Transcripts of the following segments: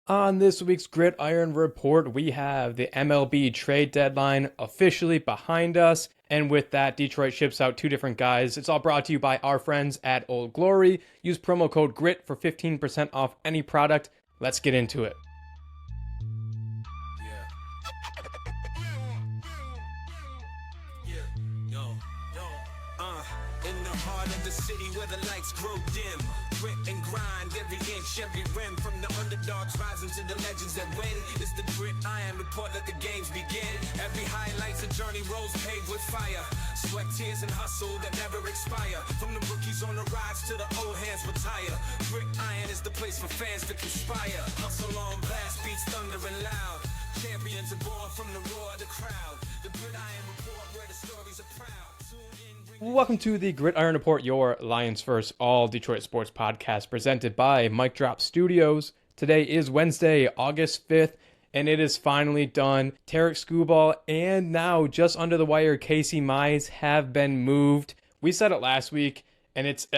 On this week's Gridiron Report, we have the MLB trade deadline officially behind us. And with that, Detroit ships out two different guys. It's all brought to you by our friends at Old Glory. Use promo code GRIT for 15% off any product. Let's get into it. In the heart of the city where the lights grow dim, grit and grind every inch, every rim, from the underdogs rising to the legends that win. It's the Gridiron Report, let the games begin. Every highlight's a journey, roads paved with fire, sweat, tears, and hustle that never expire. From the rookies on the rise to the old hands retire, Gridiron is the place for fans to conspire. Hustle on blast, beats thunder and loud. Champions are born from the roar of the crowd. The Gridiron Report, where the stories are proud. Welcome to the Gridiron Report, your Lions First All Detroit Sports podcast presented by Mic Drop Studios. Today is Wednesday, August 5th, and it is finally done. Tarik Skubal and now just under the wire, Casey Mize have been moved. We said it last week, and it's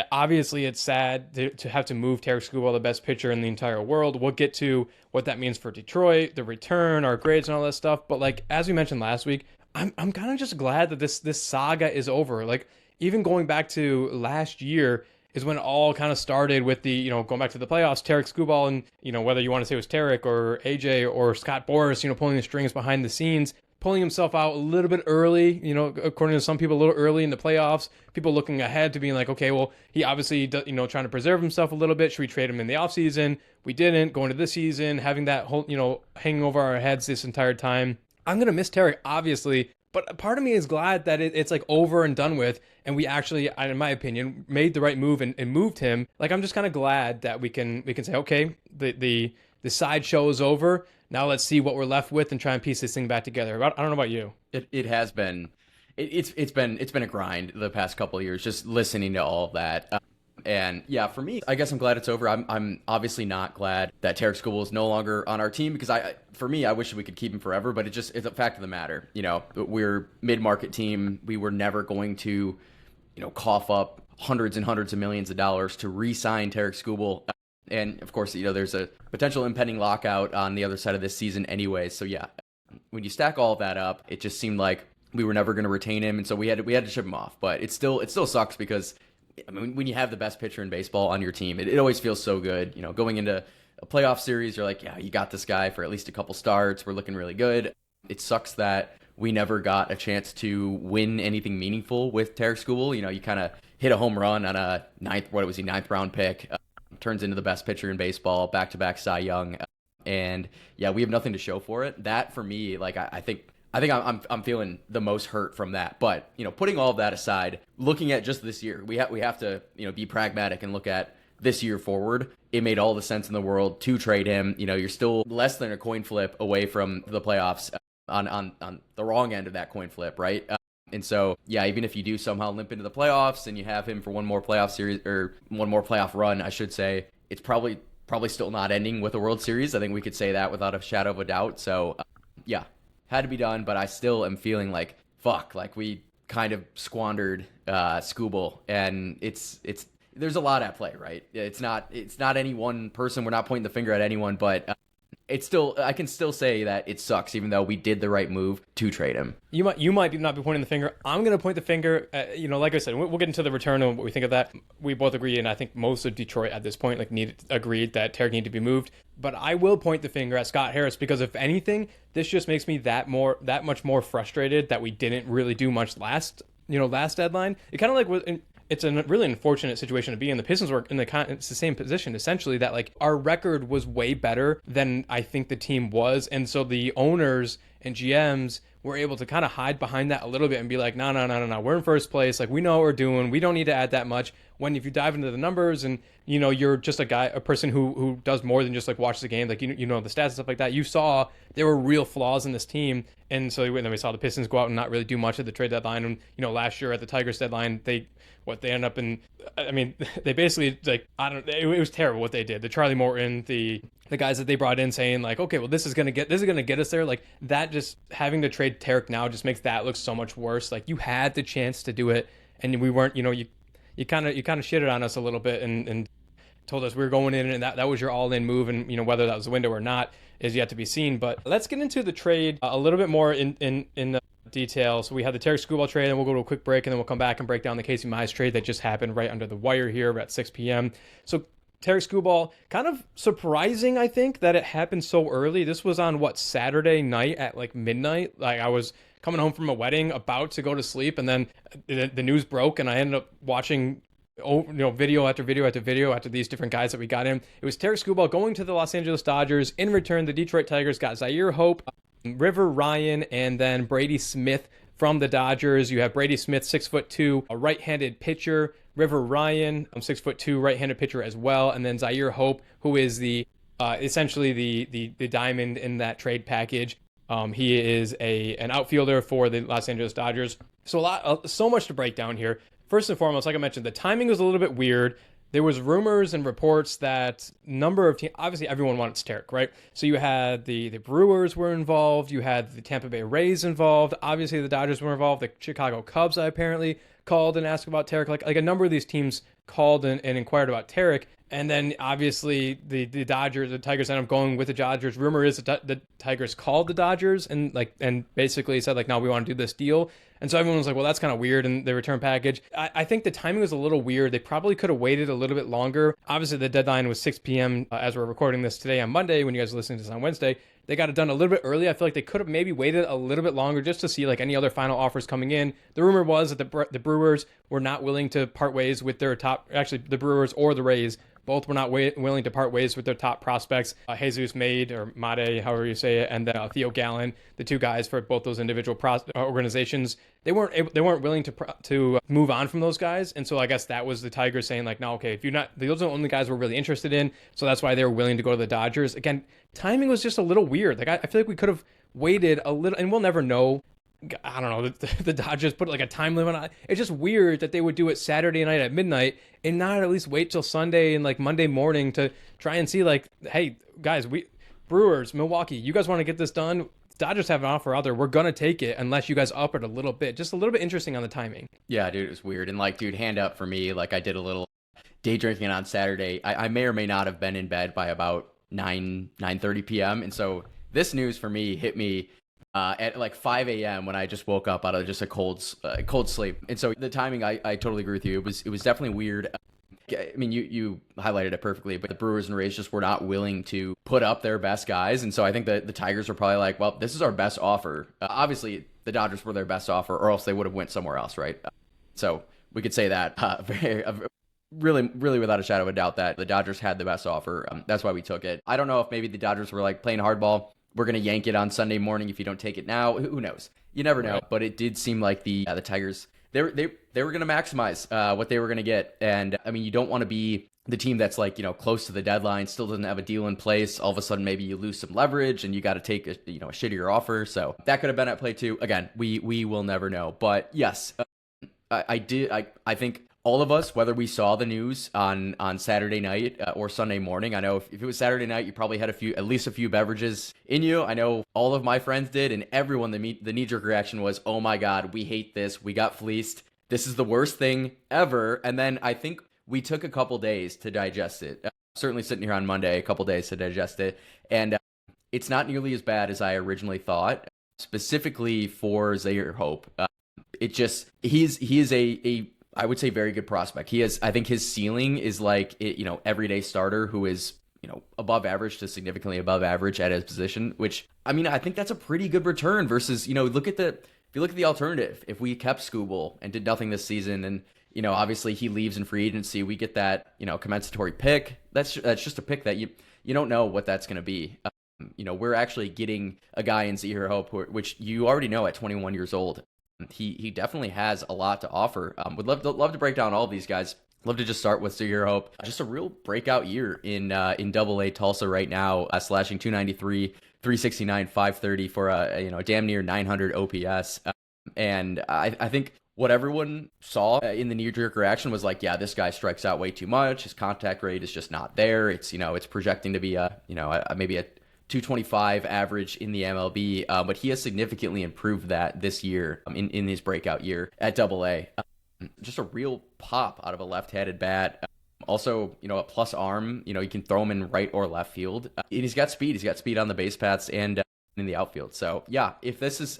sad to have to move Tarik Skubal, the best pitcher in the entire world. We'll get to what that means for Detroit, the return, our grades, and all that stuff. But like as we mentioned last week, I'm kind of just glad that this saga is over. Like, even going back to last year is when it all kind of started with the, going back to the playoffs, Tarik Skubal and, whether you want to say it was Tarik or AJ or Scott Boras, pulling the strings behind the scenes, pulling himself out a little bit early, according to some people, a little early in the playoffs, people looking ahead to being like, okay, well, he obviously, trying to preserve himself a little bit. Should we trade him in the offseason? We didn't. Going to this season, having that whole, hanging over our heads this entire time. I'm going to miss Tarik, obviously, but part of me is glad that it's like over and done with, and we actually, in my opinion, made the right move and moved him. Like, I'm just kind of glad that we can say, okay, the sideshow is over. Now let's see what we're left with and try and piece this thing back together. I don't know about you. It has been, it's been a grind the past couple of years, just listening to all of that. And yeah, for me, I guess I'm glad it's over. I'm obviously not glad that Tarik Skubal is no longer on our team, because I wish we could keep him forever, but it's a fact of the matter. We're mid-market team. We were never going to, cough up hundreds and hundreds of millions of dollars to re-sign Tarik Skubal. And of course, there's a potential impending lockout on the other side of this season anyway. So yeah, when you stack all of that up, it just seemed like we were never going to retain him, and so we had to ship him off. But it still sucks, because I mean, when you have the best pitcher in baseball on your team, it always feels so good. Going into a playoff series, you're like, yeah, you got this guy for at least a couple starts. We're looking really good. It sucks that we never got a chance to win anything meaningful with Tarik Skubal. You kind of hit a home run on a ninth round pick, turns into the best pitcher in baseball, back-to-back Cy Young. And yeah, we have nothing to show for it. That, for me, like, I think I'm feeling the most hurt from that. But, putting all of that aside, looking at just this year, we have to, be pragmatic and look at this year forward. It made all the sense in the world to trade him. You're still less than a coin flip away from the playoffs on the wrong end of that coin flip, right? And so, yeah, even if you do somehow limp into the playoffs and you have him for one more playoff series, or one more playoff run, I should say, it's probably still not ending with a World Series. I think we could say that without a shadow of a doubt. So, yeah. Had to be done, but I still am feeling like, fuck, like we kind of squandered Skubal, and it's there's a lot at play, right? It's not any one person. We're not pointing the finger at anyone, but I can still say that it sucks, even though we did the right move to trade him. You might not be pointing the finger. I'm going to point the finger. Like I said, we'll get into the return and what we think of that. We both agree, and I think most of Detroit at this point agreed that Tarik needed to be moved. But I will point the finger at Scott Harris, because if anything, this just makes me that much more frustrated that we didn't really do much last deadline. It kind of like it's a really unfortunate situation to be in. The Pistons were it's the same position, essentially, that like our record was way better than I think the team was. And so the owners and GMs were able to kind of hide behind that a little bit and be like, no, we're in first place. Like, we know what we're doing. We don't need to add that much. When if you dive into the numbers and, you're just a person who does more than just like watch the game, like, the stats and stuff like that, you saw there were real flaws in this team. And so then we saw the Pistons go out and not really do much at the trade deadline. And, last year at the Tigers deadline, they end up in, I mean, they basically, like, it was terrible what they did. The Charlie Morton, the guys that they brought in saying like, okay, well, this is going to get us there. Like, that, just having to trade Tarik now just makes that look so much worse. Like, you had the chance to do it and we weren't, you kind of shitted on us a little bit and told us we were going in, and that was your all-in move, and whether that was the window or not is yet to be seen. But let's get into the trade a little bit more in detail. So we had the Tarik Skubal trade, and we'll go to a quick break, and then we'll come back and break down the Casey Mize trade that just happened right under the wire here at 6 p.m. So Tarik Skubal, kind of surprising, I think, that it happened so early. This was on, Saturday night at like midnight. Like, I was coming home from a wedding, about to go to sleep, and then the news broke, and I ended up watching video after video after video after these different guys that we got in. It was Tarik Skubal going to the Los Angeles Dodgers. In return, the Detroit Tigers got Zyhir Hope, River Ryan, and then Brady Smith from the Dodgers. You have Brady Smith, 6'2", a right-handed pitcher. River Ryan, 6'2", right-handed pitcher as well. And then Zyhir Hope, who is the essentially the diamond in that trade package. He is an outfielder for the Los Angeles Dodgers. So so much to break down here. First and foremost, like I mentioned, the timing was a little bit weird. There was rumors and reports that number of teams, obviously everyone wants Tarik, right? So you had the Brewers were involved, you had the Tampa Bay Rays involved, obviously the Dodgers were involved, the Chicago Cubs I apparently called and asked about Tarik, like a number of these teams called and inquired about Tarik. And then obviously the Tigers ended up going with the Dodgers. Rumor is that the Tigers called the Dodgers and basically said no, we want to do this deal. And so everyone was like, well, that's kind of weird in the return package. I think the timing was a little weird. They probably could have waited a little bit longer. Obviously, the deadline was 6 p.m. As we're recording this today on Monday. When you guys are listening to this on Wednesday, they got it done a little bit early. I feel like they could have maybe waited a little bit longer just to see any other final offers coming in. The rumor was that the Brewers were not willing to part ways with their top, actually the Brewers or the Rays, both were not willing to part ways with their top prospects, Jesus Made, or Made, however you say it, and then Theo Gallen, the two guys for both those individual organizations. They weren't willing to move on from those guys, and so I guess that was the Tigers saying no, okay, if you're not, those are the only guys we're really interested in, so that's why they were willing to go to the Dodgers. Again, timing was just a little weird. I feel like we could have waited a little, and we'll never know. I don't know, the Dodgers put a time limit on it. It's just weird that they would do it Saturday night at midnight and not at least wait till Sunday and Monday morning to try and see hey, guys, Brewers, Milwaukee, you guys want to get this done? Dodgers have an offer out there. We're going to take it unless you guys up it a little bit. Just a little bit interesting on the timing. Yeah, dude, it was weird. And dude, hand up for me, I did a little day drinking on Saturday. I may or may not have been in bed by about 9:30 p.m. And so this news for me hit me at 5 a.m. when I just woke up out of just a cold sleep. And so the timing, I totally agree with you. It was definitely weird. I mean, you highlighted it perfectly, but the Brewers and Rays just were not willing to put up their best guys. And so I think that the Tigers were probably well, this is our best offer. Obviously, the Dodgers were their best offer, or else they would have went somewhere else, right? So we could say that really without a shadow of a doubt that the Dodgers had the best offer. That's why we took it. I don't know if maybe the Dodgers were playing hardball. We're going to yank it on Sunday morning if you don't take it now. Who knows? You never know. Right. But it did seem like the Tigers, they were going to maximize what they were going to get. And I mean, you don't want to be the team that's close to the deadline, still doesn't have a deal in place. All of a sudden, maybe you lose some leverage and you got to take a shittier offer. So that could have been at play too. Again, we will never know. But yes, I think all of us, whether we saw the news on Saturday night or Sunday morning, I know if it was Saturday night, you probably had at least a few beverages in you. I know all of my friends did, and everyone, the knee-jerk reaction was, oh my God, we hate this. We got fleeced. This is the worst thing ever. And then I think we took a couple days to digest it. Certainly sitting here on Monday, a couple days to digest it. And it's not nearly as bad as I originally thought, specifically for Zyhir Hope. He is a I would say very good prospect. I think his ceiling is everyday starter who is, above average to significantly above average at his position, which, I mean, I think that's a pretty good return versus, if you look at the alternative, if we kept Skubal and did nothing this season and, obviously he leaves in free agency, we get that, compensatory pick. That's just a pick that you don't know what that's going to be. We're actually getting a guy in Zyhir Hope, which you already know at 21 years old. He definitely has a lot to offer. Would love to break down all of these guys. Love to just start with Zyhir Hope. Just a real breakout year in Double-A Tulsa right now, slashing 293, 369, 530 for a damn near 900 OPS. And I think what everyone saw in the knee-jerk reaction was yeah, this guy strikes out way too much. His contact rate is just not there. It's it's projecting to be maybe a 225 average in the MLB, but he has significantly improved that this year in his breakout year at Double-A. Just a real pop out of a left-handed bat. Also, a plus arm. You can throw him in right or left field. And he's got speed. He's got speed on the base paths and in the outfield. So yeah, if this is,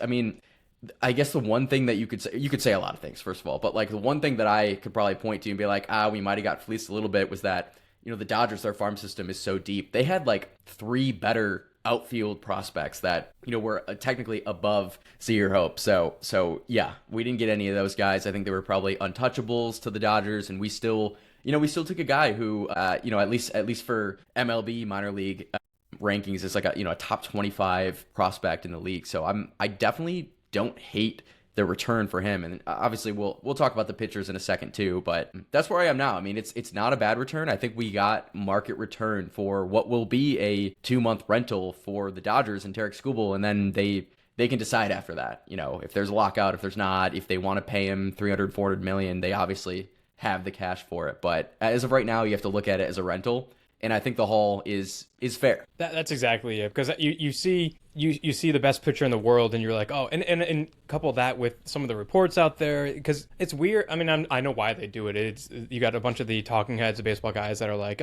I guess the one thing that you could say a lot of things, first of all, but like the one thing that I could probably point to and be like, we might have got fleeced a little bit was that, the Dodgers, their farm system is so deep. They had like 3 better outfield prospects that, were technically above Zyhir Hope. So yeah, we didn't get any of those guys. I think they were probably untouchables to the Dodgers, and we still took a guy who, at least for MLB minor league rankings is like a top 25 prospect in the league. So I definitely don't hate the return for him. And obviously we'll talk about the pitchers in a second too, but that's where I am now. It's not a bad return. I think we got market return for what will be a 2-month rental for the Dodgers and Tarik Skubal. And then they can decide after that, if there's a lockout, if there's not, if they want to pay him 300, 400 million, they obviously have the cash for it. But as of right now, you have to look at it as a rental. And I think the haul is fair. That's exactly it. Because you see the best pitcher in the world, and you're like, oh, and couple that with some of the reports out there, because it's weird. I know why they do it. It's, you got a bunch of the talking heads of baseball guys that are like,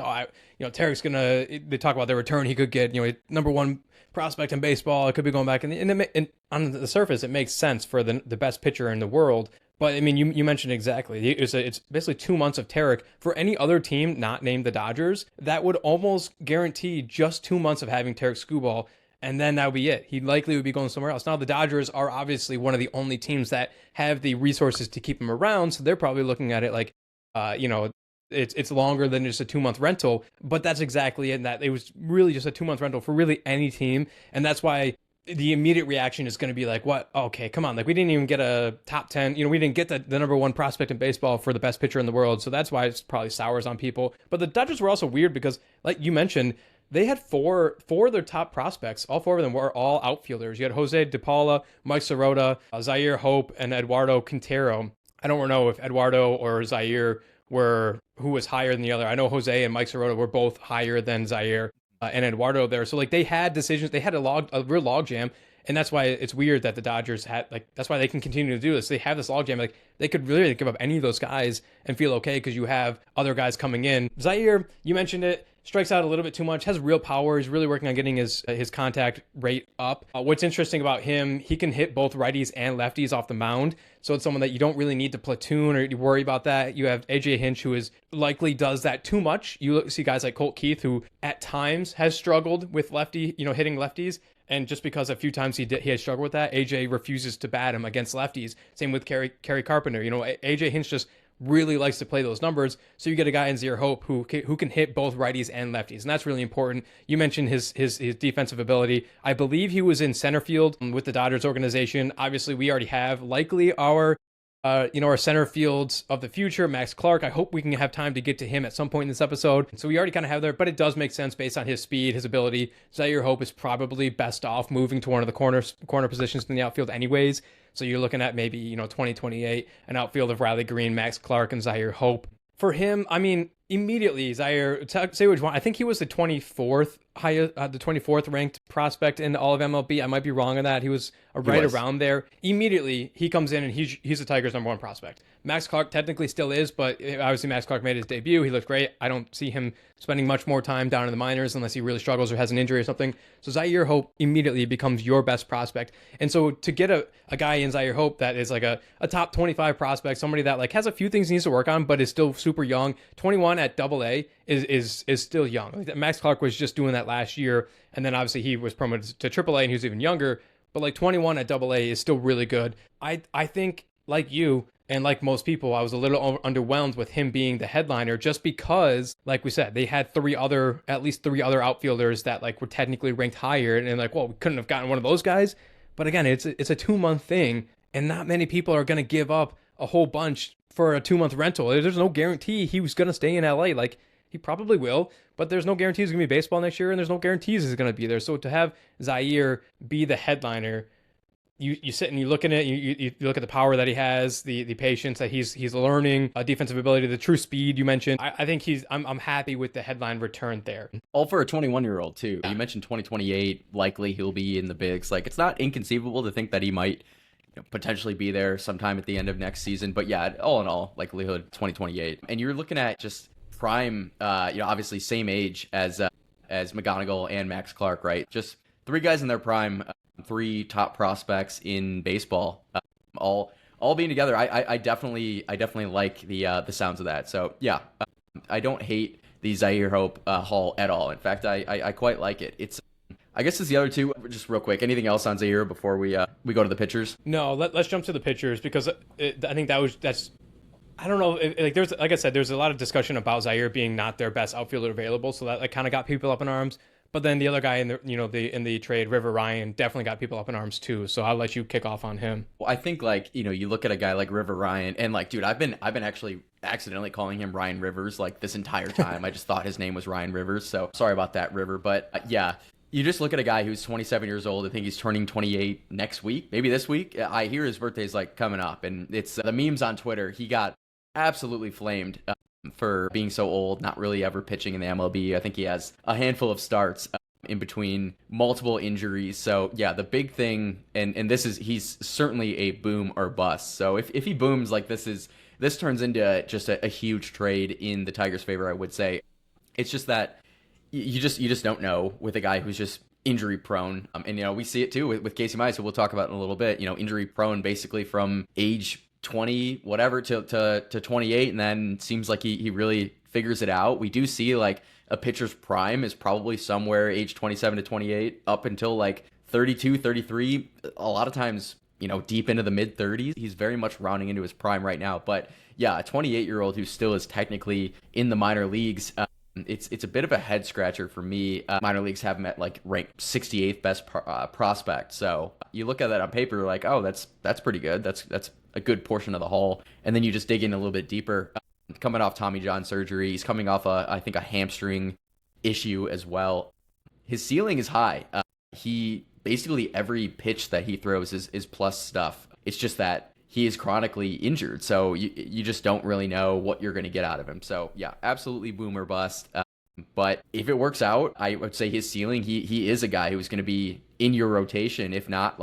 Tarik's gonna. They talk about their return. He could get number 1 prospect in baseball. It could be going back, and on the surface, it makes sense for the best pitcher in the world. But you mentioned exactly. It's basically 2 months of Tarik. For any other team not named the Dodgers, that would almost guarantee just 2 months of having Tarik Skubal, and then that would be it. He likely would be going somewhere else. Now, the Dodgers are obviously one of the only teams that have the resources to keep him around, so they're probably looking at it like, it's longer than just a 2-month rental. But that's exactly it. And that it was really just a 2-month rental for really any team, and that's why the immediate reaction is going to be like, what? Okay, come on. Like, we didn't even get a top 10. We didn't get the number 1 prospect in baseball for the best pitcher in the world. So that's why it's probably sours on people. But the Dodgers were also weird because, like you mentioned, they had four of their top prospects. All 4 of them were all outfielders. You had Jose DePaula, Mike Sirota, Zyhir Hope, and Eduardo Quintero. I don't know if Eduardo or Zyhir who was higher than the other. I know Jose and Mike Sirota were both higher than Zyhir and Eduardo there. So like they had decisions, they had a real log jam. And that's why it's weird that the Dodgers that's why they can continue to do this. They have this log jam. Like, they could really give up any of those guys and feel okay because you have other guys coming in. Zyhir, you mentioned it, strikes out a little bit too much, has real power. He's really working on getting his contact rate up. What's interesting about him, he can hit both righties and lefties off the mound. So it's someone that you don't really need to platoon or worry about that. You have AJ Hinch, who likely does that too much. You see guys like Colt Keith, who at times has struggled with hitting lefties. And just because a few times he had struggled with that, AJ refuses to bat him against lefties. Same with Kerry Carpenter. AJ Hinch just really likes to play those numbers. So you get a guy in Zyhir Hope who can hit both righties and lefties, and that's really important. You mentioned his defensive ability. I believe he was in center field with the Dodgers organization. Obviously, we already have likely our center fields of the future, Max Clark. I hope we can have time to get to him at some point in this episode. So we already kind of have there, but it does make sense based on his speed, his ability. Zyhir Hope is probably best off moving to one of the corner positions in the outfield anyways. So you're looking at maybe, 2028, an outfield of Riley Green, Max Clark, and Zyhir Hope. For him, immediately, Zyhir, say what you want. I think he was the 24th ranked prospect in all of MLB. I might be wrong on that. He was around there. Immediately, he comes in and he's the Tigers' number 1 prospect. Max Clark technically still is, but obviously Max Clark made his debut. He looked great. I don't see him spending much more time down in the minors unless he really struggles or has an injury or something. So Zyhir Hope immediately becomes your best prospect. And so to get a guy in Zyhir Hope that is like a top 25 prospect, somebody that like has a few things he needs to work on, but is still super young, 21 at AA is still young. Max Clark was just doing that last year, and then obviously he was promoted to AAA and he was even younger, but like 21 at AA is still really good. I think, like you, and like most people, I was a little underwhelmed with him being the headliner just because, like we said, they had at least three other outfielders that like were technically ranked higher, and like, well, we couldn't have gotten one of those guys. But again, it's a 2-month thing, and not many people are going to give up a whole bunch for a 2-month rental. There's no guarantee he was going to stay in LA. Like, he probably will, but there's no guarantee he's going to be baseball next year, and there's no guarantees he's going to be there. So to have Zyhir be the headliner, you sit and you look at it, you look at the power that he has, the patience that he's learning, defensive ability, the true speed you mentioned. I think I'm happy with the headline return there. All for a 21-year-old too. You mentioned 2028, likely he'll be in the bigs. Like, it's not inconceivable to think that he might potentially be there sometime at the end of next season. But yeah, all in all, likelihood 2028. And you're looking at just prime, obviously same age as McGonigal and Max Clark, right? Just three guys in their prime, three top prospects in baseball, all being together. I definitely like the sounds of that. So yeah, I don't hate the Zyhir Hope haul at all. In fact, I quite like it. I guess it's the other two. Just real quick, anything else on Zyhir before we go to the pitchers? No, let's jump to the pitchers because I think that's. I don't know. Like I said, there's a lot of discussion about Zyhir being not their best outfielder available, so that kind of got people up in arms. But then the other guy in the trade, River Ryan, definitely got people up in arms too. So I'll let you kick off on him. Well, I think you look at a guy like River Ryan, and dude, I've been actually accidentally calling him Ryan Rivers this entire time. I just thought his name was Ryan Rivers. So sorry about that, River. But yeah. You just look at a guy who's 27 years old. I think he's turning 28 next week, maybe this week. I hear his birthday's coming up, and it's the memes on Twitter. He got absolutely flamed for being so old, not really ever pitching in the MLB. I think he has a handful of starts in between multiple injuries. So yeah, the big thing, and he's certainly a boom or bust. So if he booms, this turns into just a huge trade in the Tigers' favor, I would say. It's just that you just don't know with a guy who's just injury prone. And we see it too with Casey Mize, who we'll talk about in a little bit. Injury prone basically from age 20 whatever to 28, and then seems like he really figures it out. We do see a pitcher's prime is probably somewhere age 27 to 28 up until 32, 33, a lot of times deep into the mid 30s. He's very much rounding into his prime right now. But yeah, a 28-year-old who still is technically in the minor leagues. It's a bit of a head scratcher for me. Minor leagues have him at ranked 68th best prospect. So you look at that on paper, you're like, oh, that's pretty good. That's a good portion of the haul. And then you just dig in a little bit deeper. Coming off Tommy John surgery, he's coming off I think a hamstring issue as well. His ceiling is high. He basically every pitch that he throws is plus stuff. It's just that he is chronically injured, so you just don't really know what you're going to get out of him. So yeah, absolutely boom or bust. But if it works out, I would say his ceiling, he is a guy who's going to be in your rotation, if not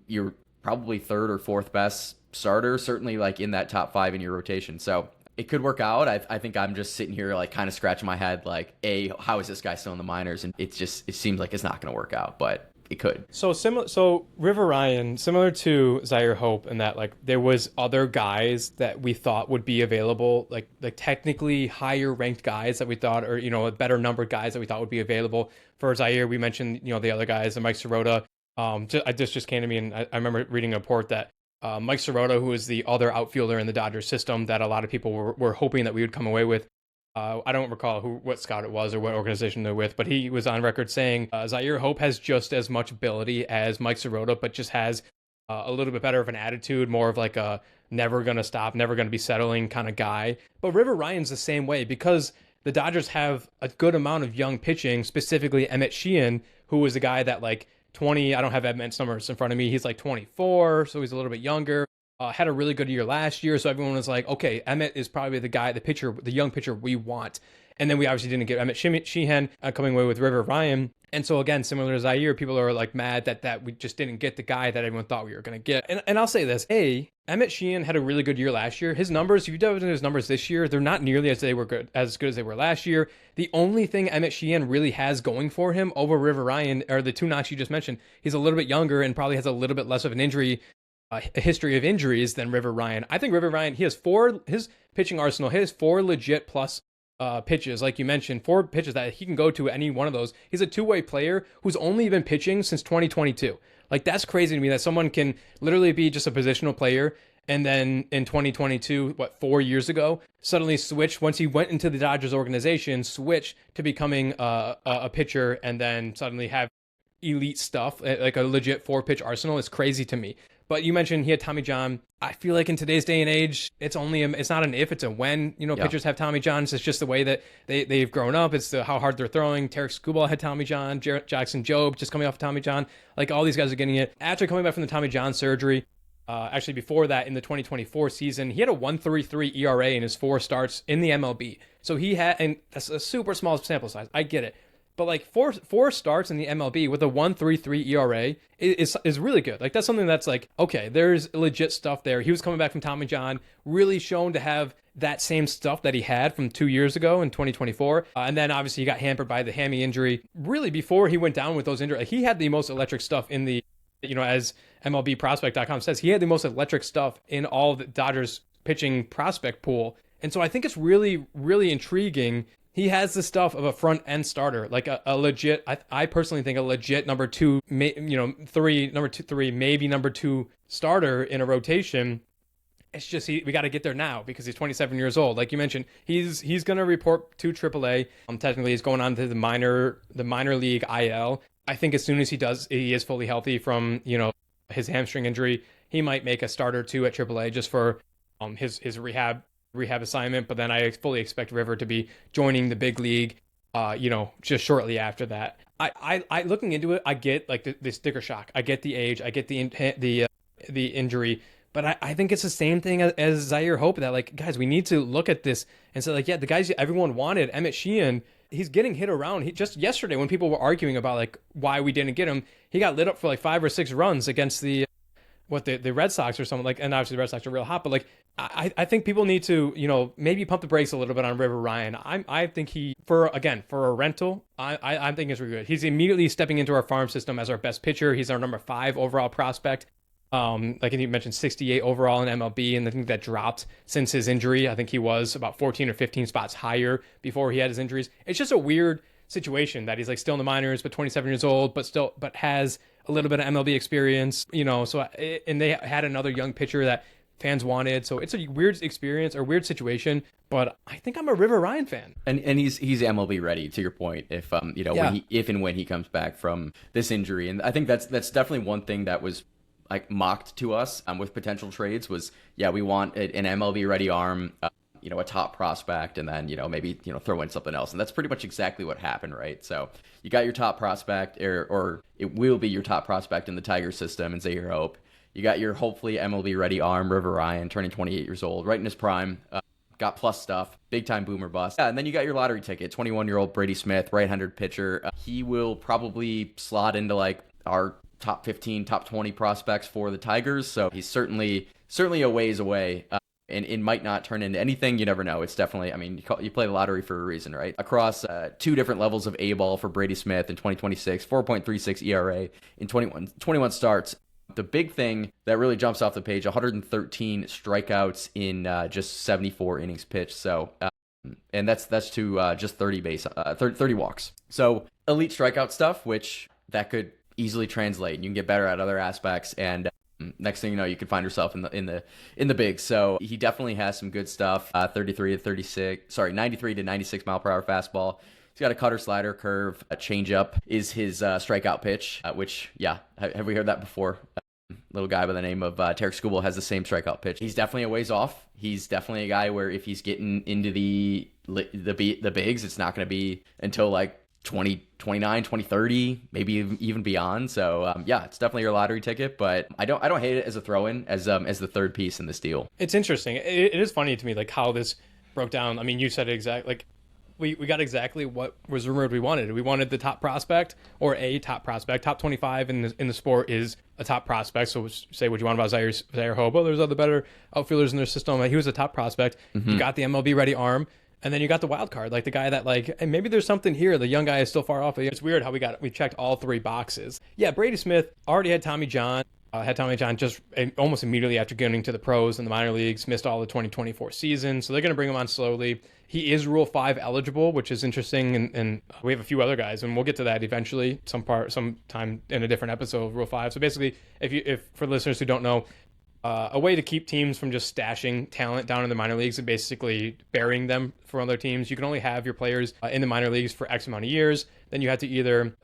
your probably third or fourth best starter, certainly in that top 5 in your rotation. So it could work out. I think I'm just sitting here kind of scratching my head how is this guy still in the minors? And it seems like it's not going to work out, but it could. So River Ryan, similar to Zyhir Hope, in that there was other guys that we thought would be available, like technically higher ranked guys that we thought, or better numbered guys that we thought would be available. For Zyhir, we mentioned the other guys, and Mike Sirota. This just came to me, and I remember reading a report that Mike Sirota, who is the other outfielder in the Dodgers system that a lot of people were hoping that we would come away with. I don't recall what scout it was or what organization they're with, but he was on record saying Zyhir Hope has just as much ability as Mike Sirota, but just has a little bit better of an attitude, more of a never going to stop, never going to be settling kind of guy. But River Ryan's the same way because the Dodgers have a good amount of young pitching, specifically Emmett Sheehan, who was a guy that 20, I don't have Emmett's numbers in front of me, he's 24, so he's a little bit younger. Had a really good year last year, so everyone was like, okay, Emmett is probably the guy, the young pitcher we want. And then we obviously didn't get Emmett Sheehan coming away with River Ryan. And so again, similar to Zyhir, people are mad that we just didn't get the guy that everyone thought we were going to get. And I'll say this, Emmett Sheehan had a really good year last year. His numbers, if you dive into his numbers this year, they're not nearly as good as they were last year. The only thing Emmett Sheehan really has going for him over River Ryan are the two knocks you just mentioned. He's a little bit younger and probably has a little bit less of an injury a history of injuries than River Ryan. I think River Ryan, his pitching arsenal, he has 4 legit plus pitches, like you mentioned, 4 pitches that he can go to any one of those. He's a two-way player who's only been pitching since 2022. That's crazy to me that someone can literally be just a positional player and then in 2022, 4 years ago, suddenly switch, once he went into the Dodgers organization, switch to becoming a pitcher and then suddenly have elite stuff, a legit 4-pitch arsenal. Is crazy to me. But you mentioned he had Tommy John. I feel like in today's day and age, it's not an if, it's a when. Pitchers have Tommy Johns. It's just the way that they've grown up. It's how hard they're throwing. Tarik Skubal had Tommy John. Jackson Jobe just coming off of Tommy John. All these guys are getting it. After coming back from the Tommy John surgery, actually before that in the 2024 season, he had a 1.33 ERA in his 4 starts in the MLB. So he had, and that's a super small sample size. I get it. But four starts in the MLB with a 1.33 ERA is really good. That's something that's okay, there's legit stuff there. He was coming back from Tommy John, really shown to have that same stuff that he had from 2 years ago in 2024. And then obviously he got hampered by the hammy injury. Really, before he went down with those injuries, he had the most electric stuff in the, as MLBprospect.com says, he had the most electric stuff in all of the Dodgers pitching prospect pool. And so I think it's really, really intriguing. He has the stuff of a front end starter, like a legit, I personally think a legit number two, three, maybe number two starter in a rotation. It's just we got to get there now because he's 27 years old. Like you mentioned, he's going to report to AAA. Technically, he's going on to the minor league IL. I think as soon as he is fully healthy from his hamstring injury, he might make a start or two at AAA just for his rehab assignment. But then I fully expect River to be joining the big league, just shortly after that. I looking into it, I get like the sticker shock. I get the age. I get the injury. But I think it's the same thing as Zyhir Hope, that like, guys, we need to look at this and say like, yeah, the guys everyone wanted, Emmett Sheehan, he's getting hit around. He just yesterday when people were arguing about like why we didn't get him, he got lit up for like 5 or 6 runs against the Red Sox or something, like, and obviously the Red Sox are real hot, but like I think people need to maybe pump the brakes a little bit on River Ryan. I think for a rental, I think it's really good. He's immediately stepping into our farm system as our best pitcher. He's our number 5 overall prospect. Like you mentioned, 68 overall in MLB, and I think that dropped since his injury. I think he was about 14 or 15 spots higher before he had his injuries. It's just a weird situation that he's like still in the minors, but 27 years old, but has a little bit of MLB experience, and they had another young pitcher that fans wanted. So it's a weird experience or weird situation, but I think I'm a River Ryan fan. And he's MLB ready, to your point, if when he comes back from this injury. And I think that's definitely one thing that was like mocked to us with potential trades was, we want an MLB ready arm, a top prospect, and then, maybe, throw in something else. And that's pretty much exactly what happened, right? So you got your top prospect, or it will be your top prospect in the Tiger system in Zyhir Hope. You got your hopefully MLB ready arm, River Ryan, turning 28 years old, right in his prime, got plus stuff, big time boomer bust. Yeah, and then you got your lottery ticket, 21-year-old Brady Smith, right-handed pitcher. He will probably slot into like our top 15, top 20 prospects for the Tigers. So he's certainly a ways away. And it might not turn into anything. You never know. It's definitely, you play the lottery for a reason, right? Across 2 different levels of A-ball for Brady Smith in 2026, 4.36 ERA in 21 starts. The big thing that really jumps off the page, 113 strikeouts in just 74 innings pitched. So, and that's to just 30 walks. So elite strikeout stuff, which that could easily translate. You can get better at other aspects, and next thing you know, you could find yourself in the bigs. So he definitely has some good stuff. 93 to 96 mile per hour fastball. He's got a cutter, slider, curve, a changeup is his strikeout pitch. Which, have we heard that before? Little guy by the name of Tarik Skubal has the same strikeout pitch. He's definitely a ways off. He's definitely a guy where if he's getting into the bigs, it's not going to be until like 2029, 2030, maybe even beyond. So it's definitely your lottery ticket, but I don't hate it as a throw-in as the third piece in this deal. It's interesting. It is funny to me like how this broke down. I mean, you said it exactly. Like we got exactly what was rumored we wanted. We wanted the top prospect or a top prospect. Top 25 in the sport is a top prospect. So say what you want about Zyhir Hope. Oh, there's other better outfielders in their system. He was a top prospect. Mm-hmm. You got the MLB ready arm. And then you got the wild card, like the guy that like, hey, maybe there's something here. The young guy is still far off. It's weird how we checked all 3 boxes. Yeah, Brady Smith already had Tommy John. Just almost immediately after getting to the pros in the minor leagues, missed all the 2024 season. So they're going to bring him on slowly. He is Rule 5 eligible, which is interesting. And we have a few other guys, and we'll get to that eventually, sometime in a different episode of Rule 5. So basically, if for listeners who don't know, a way to keep teams from just stashing talent down in the minor leagues and basically burying them for other teams. You can only have your players in the minor leagues for X amount of years. Then you have to either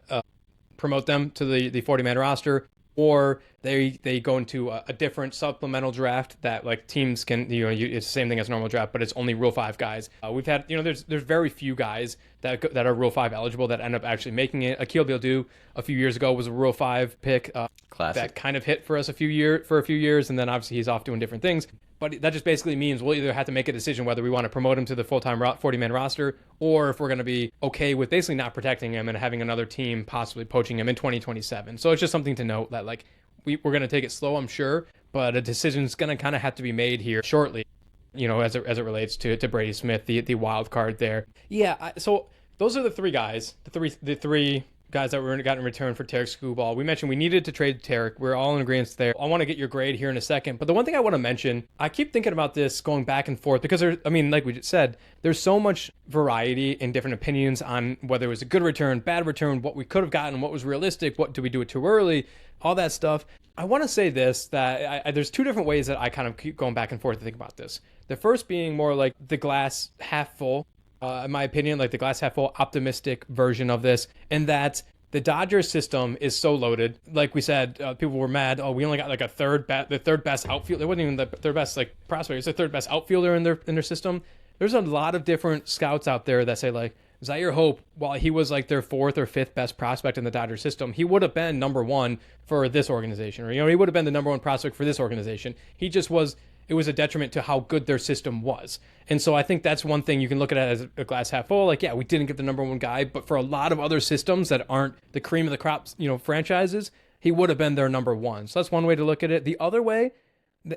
promote them to the 40-man roster, or they go into a different supplemental draft that like teams can, it's the same thing as normal draft, but it's only Rule 5 guys. We've had, there's very few guys that are Rule 5 eligible that end up actually making it. Akil Bildu a few years ago was a Rule 5 pick. Classic. That kind of hit for us for a few years, and then obviously he's off doing different things. But that just basically means we'll either have to make a decision whether we want to promote him to the full-time 40-man roster, or if we're going to be okay with basically not protecting him and having another team possibly poaching him in 2027. So it's just something to note that like we're going to take it slow, I'm sure, but a decision's going to kind of have to be made here shortly. as it relates to Brady Smith, the wild card there. Yeah, so those are the three guys, the three guys that were got in return for Tarik Skubal. We mentioned we needed to trade Tarik. We're all in agreement there. I want to get your grade here in a second, but the one thing I want to mention, I keep thinking about this going back and forth because like we just said, there's so much variety in different opinions on whether it was a good return, bad return, what we could have gotten, what was realistic, what do we do it too early, all that stuff. I want to say this, that there's two different ways that I kind of keep going back and forth to think about this. The first being more like the glass half full, in my opinion, like the glass half full optimistic version of this, and that the Dodgers system is so loaded. Like we said, people were mad. Oh, we only got like the third best outfielder. It wasn't even the third best like prospect. It's the third best outfielder in their system. There's a lot of different scouts out there that say like Zyhir Hope, while he was like their fourth or fifth best prospect in the Dodgers system, he would have been number one for this organization, or he would have been the number one prospect for this organization. He just was. It was a detriment to how good their system was. And so I think that's one thing you can look at it as a glass half full. Like, yeah, we didn't get the number one guy, but for a lot of other systems that aren't the cream of the crop, franchises, he would have been their number one. So that's one way to look at it. The other way,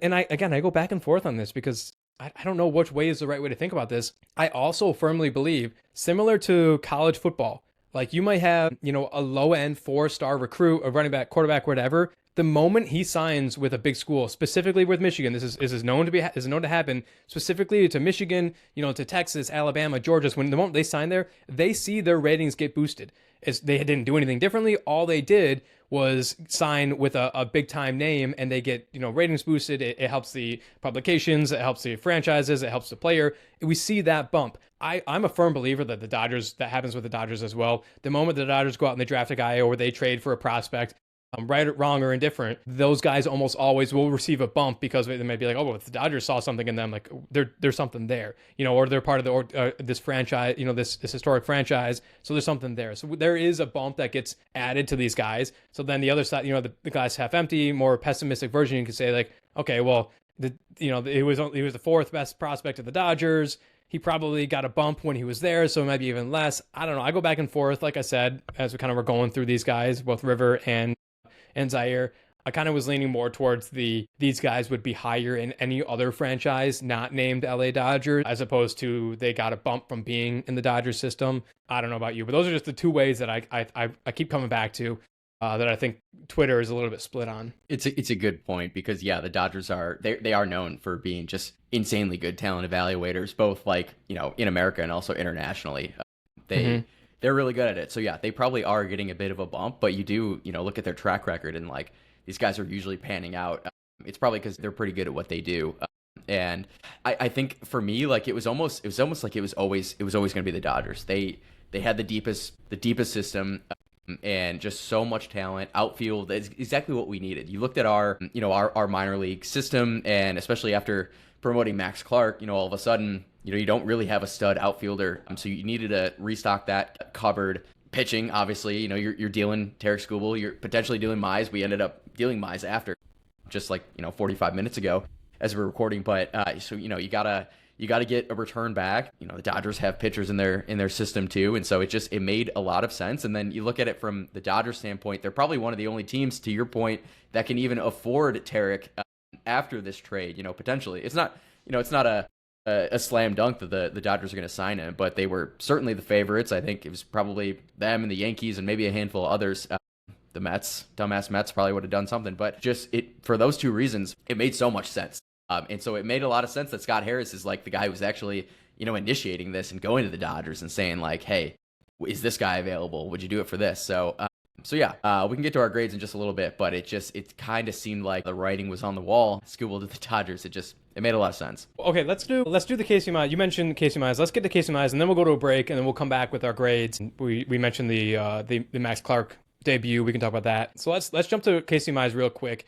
and I go back and forth on this because I don't know which way is the right way to think about this. I also firmly believe, similar to college football, like you might have, a low-end 4-star recruit, a running back, quarterback, whatever. The moment he signs with a big school, specifically with Michigan, this is known to happen, specifically to Michigan, to Texas, Alabama, Georgia. When the moment they sign there, they see their ratings get boosted. They didn't do anything differently. All they did was sign with a big time name, and they get ratings boosted. It helps the publications, it helps the franchises, it helps the player. We see that bump. I'm a firm believer that that happens with the Dodgers as well. The moment the Dodgers go out and they draft a guy or they trade for a prospect, right, wrong, or indifferent, those guys almost always will receive a bump because they may be like, oh, well, if the Dodgers saw something in them, like there's something there, or they're part of this franchise, this historic franchise, so there's something there. So there is a bump that gets added to these guys. So then the other side, the glass half empty, more pessimistic version, you could say like, okay, well, he was the fourth best prospect of the Dodgers. He probably got a bump when he was there, so maybe even less. I don't know. I go back and forth, like I said, as we kind of were going through these guys, both River and Zyhir. I kind of was leaning more towards these guys would be higher in any other franchise not named LA Dodgers, as opposed to they got a bump from being in the Dodgers system. I don't know about you, but those are just the two ways that I keep coming back to, that I think Twitter is a little bit split on. It's a good point because the Dodgers they are known for being just insanely good talent evaluators, both like in America and also internationally. They're really good at it. So yeah, they probably are getting a bit of a bump, but you do look at their track record and like these guys are usually panning out. It's probably because they're pretty good at what they do. And I think for me, like it was almost like it was always going to be the Dodgers. They had the deepest system. And just so much talent. Outfield is exactly what we needed. You looked at our minor league system, and especially after promoting Max Clark, all of a sudden, you don't really have a stud outfielder. So you needed to restock that cupboard. Pitching, obviously, you're dealing Tarik Skubal, you're potentially dealing Mize. We ended up dealing Mize after, just like 45 minutes ago as we're recording. But so you gotta get a return back. The Dodgers have pitchers in their system too, and so it made a lot of sense. And then you look at it from the Dodgers standpoint, they're probably one of the only teams, to your point, that can even afford Tarik after this trade. Potentially, it's not a slam dunk that the Dodgers are going to sign him, but they were certainly the favorites. I think it was probably them and the Yankees and maybe a handful of others. The Mets, dumbass Mets, probably would have done something, but just for those two reasons, it made so much sense. And so it made a lot of sense that Scott Harris is like the guy who's actually, initiating this and going to the Dodgers and saying like, hey, is this guy available? Would you do it for this? So yeah, we can get to our grades in just a little bit, but it kind of seemed like the writing was on the wall. Skubal to the Dodgers. It made a lot of sense. Okay, let's do the Casey Mize. You mentioned Casey Mize. Let's get to Casey Mize, and then we'll go to a break, and then we'll come back with our grades. We mentioned the Max Clark debut. We can talk about that. So let's jump to Casey Mize real quick.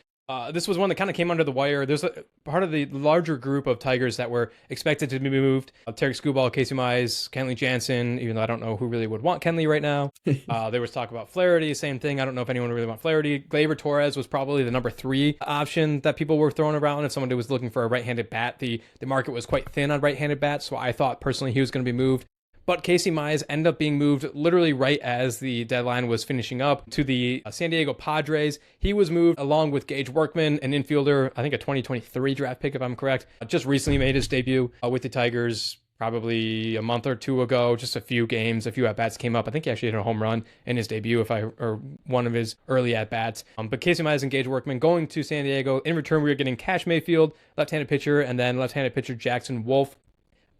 This was one that kind of came under the wire. There's a part of the larger group of Tigers that were expected to be moved. Tarik Skubal, Casey Mize, Kenley Jansen, even though I don't know who really would want Kenley right now. There was talk about Flaherty, same thing. I don't know if anyone really want Flaherty. Gleyber Torres was probably the number 3 option that people were throwing around if someone was looking for a right-handed bat. The market was quite thin on right-handed bats, so I thought personally he was going to be moved. But Casey Mize ended up being moved literally right as the deadline was finishing up to the San Diego Padres. He was moved along with Gage Workman, an infielder, I think a 2023 draft pick, if I'm correct. Just recently made his debut with the Tigers probably a month or two ago. Just a few games, a few at-bats came up. I think he actually hit a home run in his debut, or one of his early at-bats. But Casey Mize and Gage Workman going to San Diego. In return, we were getting Kash Mayfield, left-handed pitcher, and then left-handed pitcher Jackson Wolf.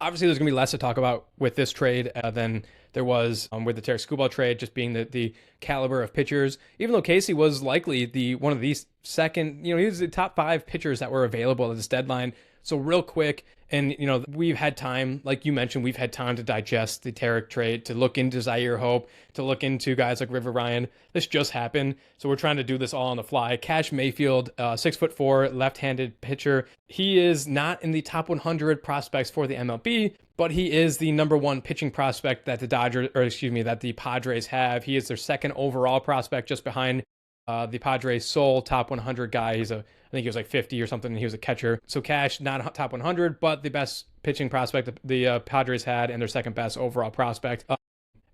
Obviously, there's going to be less to talk about with this trade than there was with the Tarik Skubal trade, just being the caliber of pitchers. Even though Casey was likely one of these second, he was the top 5 pitchers that were available at this deadline. So real quick, and we've had time, like you mentioned, we've had time to digest the Tarik trade, to look into Zyhir Hope, to look into guys like River Ryan. This just happened, so we're trying to do this all on the fly. Kash Mayfield, 6'4", left-handed pitcher. He is not in the top 100 prospects for the MLB, but he is the number 1 pitching prospect that that the Padres have. He is their second overall prospect, just behind the Padres' sole top 100 guy. I think he was like 50 or something, and he was a catcher. So Kash, not top 100, but the best pitching prospect the Padres had, and their second best overall prospect.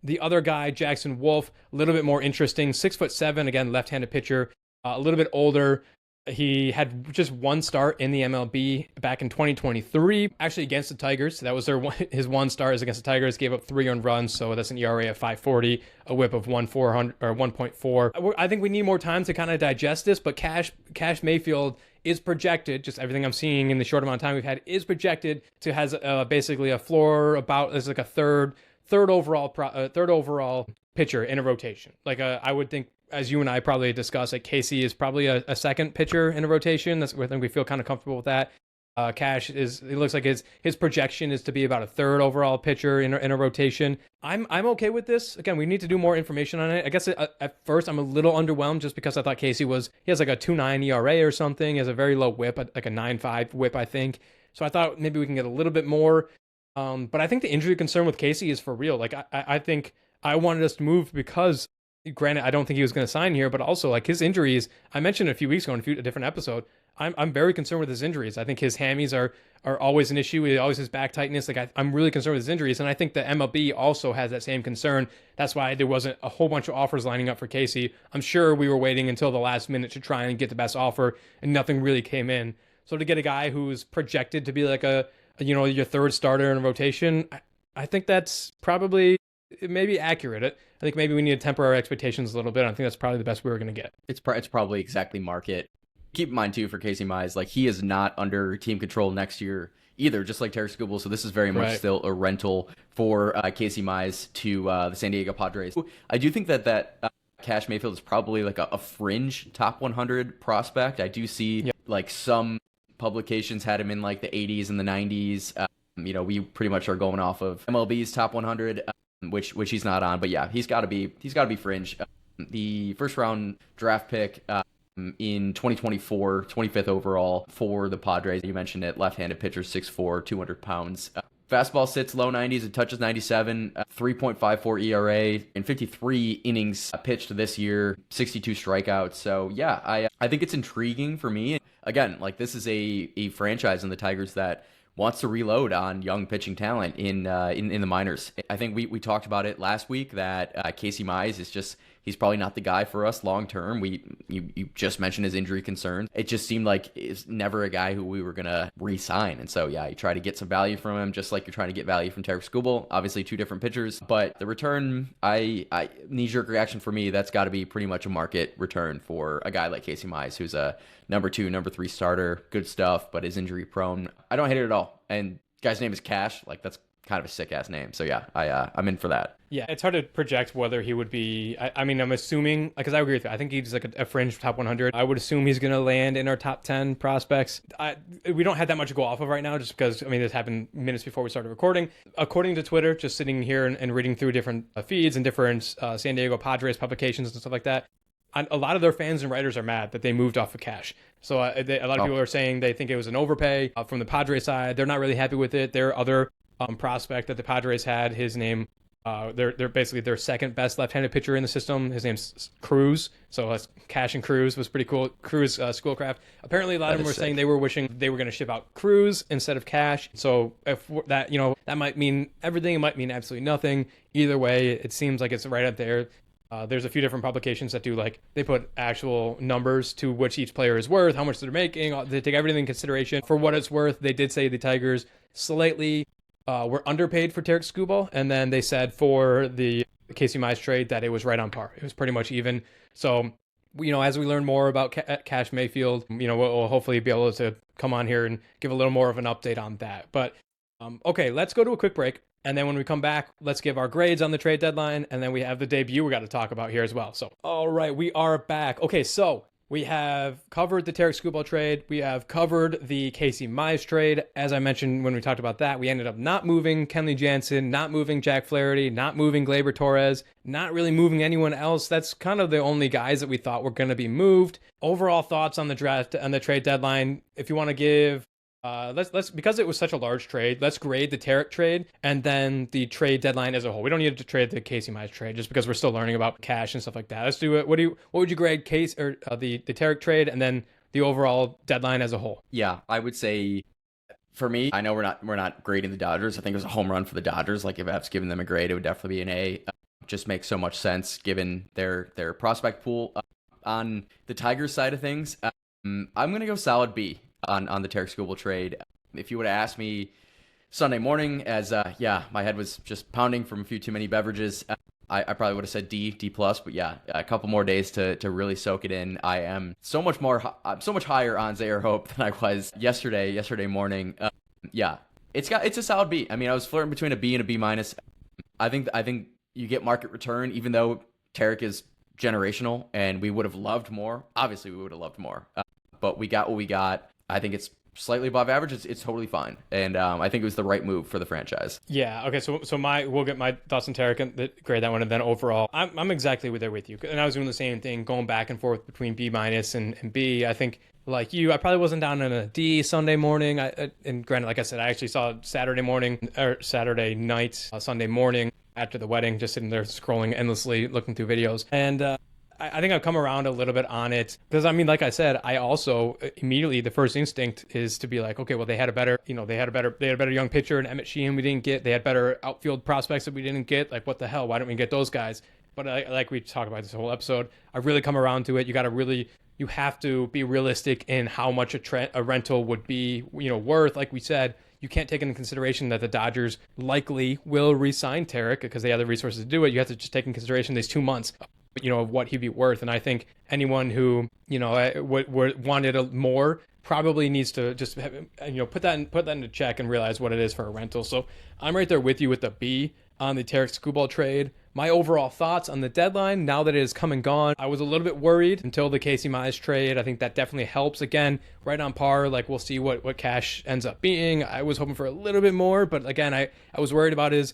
The other guy, Jackson Wolf, a little bit more interesting. 6'7", again, left-handed pitcher, a little bit older. He had just one start in the MLB back in 2023, actually against the Tigers. So that was his one start is against the Tigers. Gave up 3 earned runs, so that's an ERA of 5.40, a WHIP of 1.4. I think we need more time to kind of digest this. But Kash Mayfield is projected, just everything I'm seeing in the short amount of time we've had, is projected to has basically a floor about as like a third overall pitcher in a rotation. Like I would think, as you and I probably discussed, like Casey is probably a second pitcher in a rotation. I think we feel kind of comfortable with that. Kash it looks like his projection is to be about a third overall pitcher in a rotation. I'm okay with this. Again, we need to do more information on it. I guess at first I'm a little underwhelmed just because I thought he has like a 2.9 ERA or something. He has a very low WHIP, like a 9.5 WHIP, I think. So I thought maybe we can get a little bit more. But I think the injury concern with Casey is for real. Like I think I wanted us to move because, granted, I don't think he was going to sign here, but also like his injuries, I mentioned a few weeks ago in a different episode, I'm very concerned with his injuries. I think his hammies are always an issue. He always has back tightness. Like I'm really concerned with his injuries. And I think the MLB also has that same concern. That's why there wasn't a whole bunch of offers lining up for Casey. I'm sure we were waiting until the last minute to try and get the best offer, and nothing really came in. So to get a guy who's projected to be like your third starter in a rotation, I think that's probably maybe accurate. I think maybe we need to temper our expectations a little bit. I think that's probably the best we were going to get. It's probably exactly market. Keep in mind too, for Casey Mize, like he is not under team control next year either, just like Tarik Skubal. So this is very much still a rental for Casey Mize to the San Diego Padres. I do think that Kash Mayfield is probably like a fringe top 100 prospect. I do see like some publications had him in like the 80s and the 90s. We pretty much are going off of MLB's top 100, which he's not on. But yeah, he's got to be fringe. The first round draft pick in 2024, 25th overall for the Padres. You mentioned it, left-handed pitcher, 6'4", 200 pounds. Fastball sits low 90s, it touches 97, 3.54 ERA, in 53 innings pitched this year, 62 strikeouts. So yeah, I think it's intriguing for me. Again, like this is a franchise in the Tigers that wants to reload on young pitching talent in the minors. I think we talked about it last week that Casey Mize is just, he's probably not the guy for us long term. You just mentioned his injury concerns. It just seemed like it's never a guy who we were gonna re-sign. And so yeah, you try to get some value from him, just like you're trying to get value from Tarik Skubal. Obviously, two different pitchers, but the return, I knee-jerk reaction for me, that's got to be pretty much a market return for a guy like Casey Mize, who's a number 2, number 3 starter, good stuff, but is injury prone. I don't hate it at all. And guy's name is Kash. Like that's kind of a sick ass name. So yeah, I'm in for that. Yeah, it's hard to project whether he would be. I mean, I'm assuming, because I agree with you. I think he's like a fringe top 100. I would assume he's going to land in our top 10 prospects. We don't have that much to go off of right now, just because, I mean, this happened minutes before we started recording. According to Twitter, just sitting here and reading through different feeds and different San Diego Padres publications and stuff like that, a lot of their fans and writers are mad that they moved off of Kash. So a lot of people are saying they think it was an overpay from the Padres side. They're not really happy with it. Their other prospect that the Padres had, his name They're basically their second best left-handed pitcher in the system. His name's Cruz. So Cash and Cruz was pretty cool. Cruz, Schoolcraft. Apparently, a lot of them were saying they were wishing they were going to ship out Cruz instead of Cash. So if that, that might mean everything. It might mean absolutely nothing. Either way, it seems like it's right up there. There's a few different publications that do they put actual numbers to which each player is worth, how much they're making. They take everything in consideration. For what it's worth, they did say the Tigers slightly were underpaid for Tarik Skubal, and then they said for the Casey Mize trade that it was right on par. It was pretty much even. So, as we learn more about Kash Mayfield, we'll hopefully be able to come on here and give a little more of an update on that. But okay, let's go to a quick break. And then when we come back, let's give our grades on the trade deadline. And then we have the debut we got to talk about here as well. So, all right, we are back. Okay, so we have covered the Tarik Skubal trade. We have covered the Casey Mize trade. As I mentioned when we talked about that, we ended up not moving Kenley Jansen, not moving Jack Flaherty, not moving Gleyber Torres, not really moving anyone else. That's kind of the only guys that we thought were going to be moved. Overall thoughts on the draft and the trade deadline. If you want to give let's because it was such a large trade, let's grade the Tarik trade and then the trade deadline as a whole. We don't need to trade the Casey Mize trade just because we're still learning about cash and stuff like that. Let's do it. What would you grade the Tarik trade and then the overall deadline as a whole? Yeah, I would say for me, I know we're not grading the Dodgers. I think it was a home run for the Dodgers. Like if I was giving them a grade, it would definitely be an A. Just makes so much sense given their prospect pool. On the Tigers side of things, I'm gonna go solid B on the Tarik Skubal trade. If you would have asked me Sunday morning, as my head was just pounding from a few too many beverages, I probably would have said D plus. But yeah, a couple more days to really soak it in. I am so much higher on Zyhir Hope than I was yesterday morning. It's a solid B. I mean, I was flirting between a B and a B minus. I think you get market return, even though Tarik is generational, and we would have loved more. Obviously, we would have loved more, but we got what we got. I think it's slightly above average. It's totally fine, and I think it was the right move for the franchise. Yeah. Okay. So we'll get my thoughts on Tarik and grade that one, and then overall, I'm exactly there with you, and I was doing the same thing, going back and forth between B minus and B. I think like you, I probably wasn't down in a D Sunday morning. And granted, like I said, I actually saw Saturday night, Sunday morning after the wedding, just sitting there scrolling endlessly, looking through videos, and I think I've come around a little bit on it because, I mean, like I said, I also immediately the first instinct is to be like, okay, well, they had a better young pitcher in Emmett Sheehan we didn't get. They had better outfield prospects that we didn't get. Like, what the hell? Why don't we get those guys? But like we talk about this whole episode, I've really come around to it. You have to be realistic in how much a rental would be, worth. Like we said, you can't take into consideration that the Dodgers likely will re-sign Tarik because they have the resources to do it. You have to just take in consideration these 2 months. Of what he'd be worth. And I think anyone who, wanted more probably needs to just, put that into check and realize what it is for a rental. So I'm right there with you with the B on the Tarik Skubal trade. My overall thoughts on the deadline, now that it is come and gone, I was a little bit worried until the Casey Mize trade. I think that definitely helps. Again, right on par. Like, we'll see what Cash ends up being. I was hoping for a little bit more, but again, I was worried about his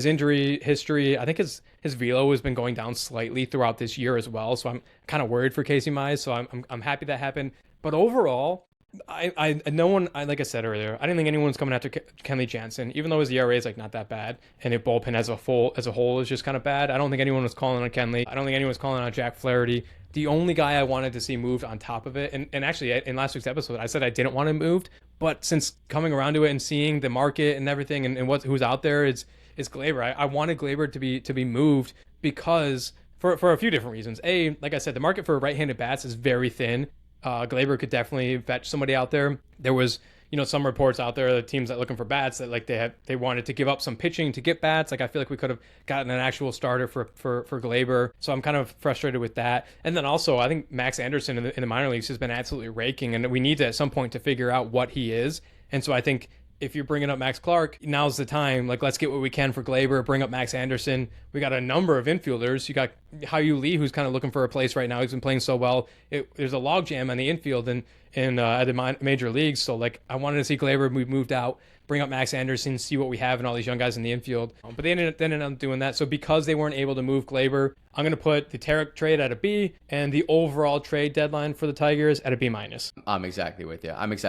injury history. I think his velo has been going down slightly throughout this year as well, so I'm kind of worried for Casey Mize. So I'm happy that happened. But overall, like I said earlier, I didn't think anyone's coming after Kenley Jansen, even though his ERA is like not that bad, and his bullpen as a whole is just kind of bad. I don't think anyone was calling on Kenley. I don't think anyone was calling on Jack Flaherty. The only guy I wanted to see moved on top of it, and actually in last week's episode, I said I didn't want him moved, but since coming around to it and seeing the market and everything and who's out there, is Gleyber. I wanted Gleyber to be moved because for a few different reasons. A, like I said, the market for right-handed bats is very thin. Gleyber could definitely fetch somebody out there. There was, some reports out there, the teams that looking for bats that like they wanted to give up some pitching to get bats. Like I feel like we could have gotten an actual starter for Gleyber. So I'm kind of frustrated with that. And then also I think Max Anderson in the minor leagues has been absolutely raking, and we need to at some point to figure out what he is. And so I think if you're bringing up Max Clark, now's the time. Like, let's get what we can for Gleyber, bring up Max Anderson. We got a number of infielders. You got Hao-Yu Lee, who's kind of looking for a place right now. He's been playing so well. There's a logjam on the infield in the major leagues. So, like, I wanted to see Gleyber moved out, bring up Max Anderson, see what we have in all these young guys in the infield. But they ended up doing that. So because they weren't able to move Gleyber, I'm going to put the Tarik trade at a B and the overall trade deadline for the Tigers at a B minus. I'm exactly with you. I'm going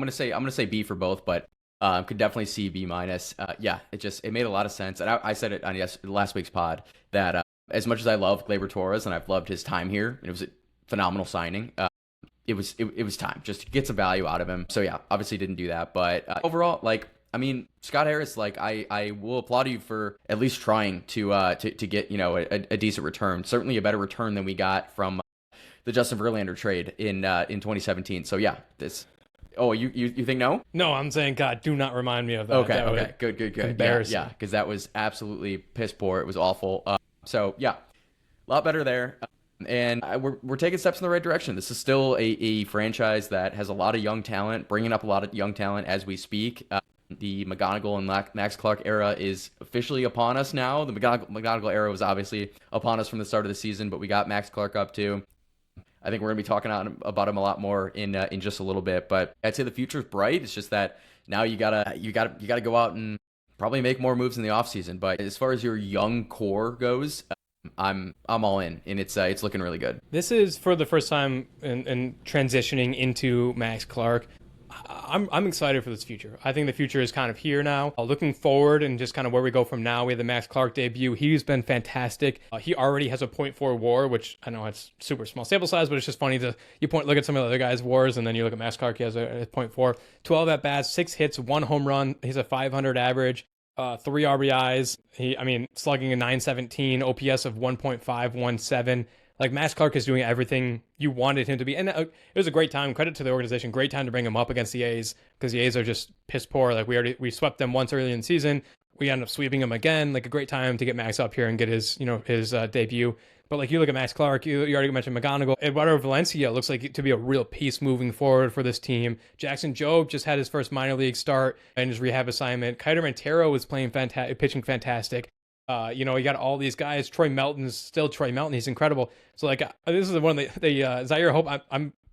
to say B for both, but Could definitely see B minus. Yeah, it made a lot of sense. And I said it on last week's pod that as much as I love Gleyber Torres and I've loved his time here, and it was a phenomenal signing. It was time just to get some value out of him. So yeah, obviously didn't do that, but overall, like, I mean, Scott Harris, like, I will applaud you for at least trying to get, you know, a decent return. Certainly a better return than we got from the Justin Verlander trade in 2017. So yeah, this. Oh, you think no? No, I'm saying, God, do not remind me of that. Okay, good. Embarrassing. Yeah, because that was absolutely piss poor. It was awful. So yeah, a lot better there. And we're taking steps in the right direction. This is still a franchise that has a lot of young talent, bringing up a lot of young talent as we speak. The McGonigal and Max Clark era is officially upon us now. The McGonigal era was obviously upon us from the start of the season, but we got Max Clark up too. I think we're going to be talking about him a lot more in just a little bit. But I'd say the future is bright. It's just that now you gotta go out and probably make more moves in the offseason. But as far as your young core goes, I'm all in, and it's looking really good. This is for the first time in transitioning into Max Clark. I'm excited for this future. I think the future is kind of here now. Looking forward and just kind of where we go from now. We have the Max Clark debut. He's been fantastic. He already has a .4 WAR, which I know it's super small sample size, but it's just funny to look at some of the other guys' WARs, and then you look at Max Clark. He has a .4, 12 at bats, 6 hits, 1 home run. He's a .500 average. 3 RBIs. Slugging a .917, OPS of 1.517. Like, Max Clark is doing everything you wanted him to be. And it was a great time. Credit to the organization. Great time to bring him up against the A's, because the A's are just piss poor. Like, we swept them once early in the season. We ended up sweeping them again. Like, a great time to get Max up here and get his debut. But like, you look at Max Clark, you already mentioned McGonigal. Eduardo Valencia looks like to be a real piece moving forward for this team. Jackson Jobe just had his first minor league start in his rehab assignment. Kiter Montero was pitching fantastic. You got all these guys. Troy Melton's still Troy Melton. He's incredible. So like, this is one of the Zyhir Hope.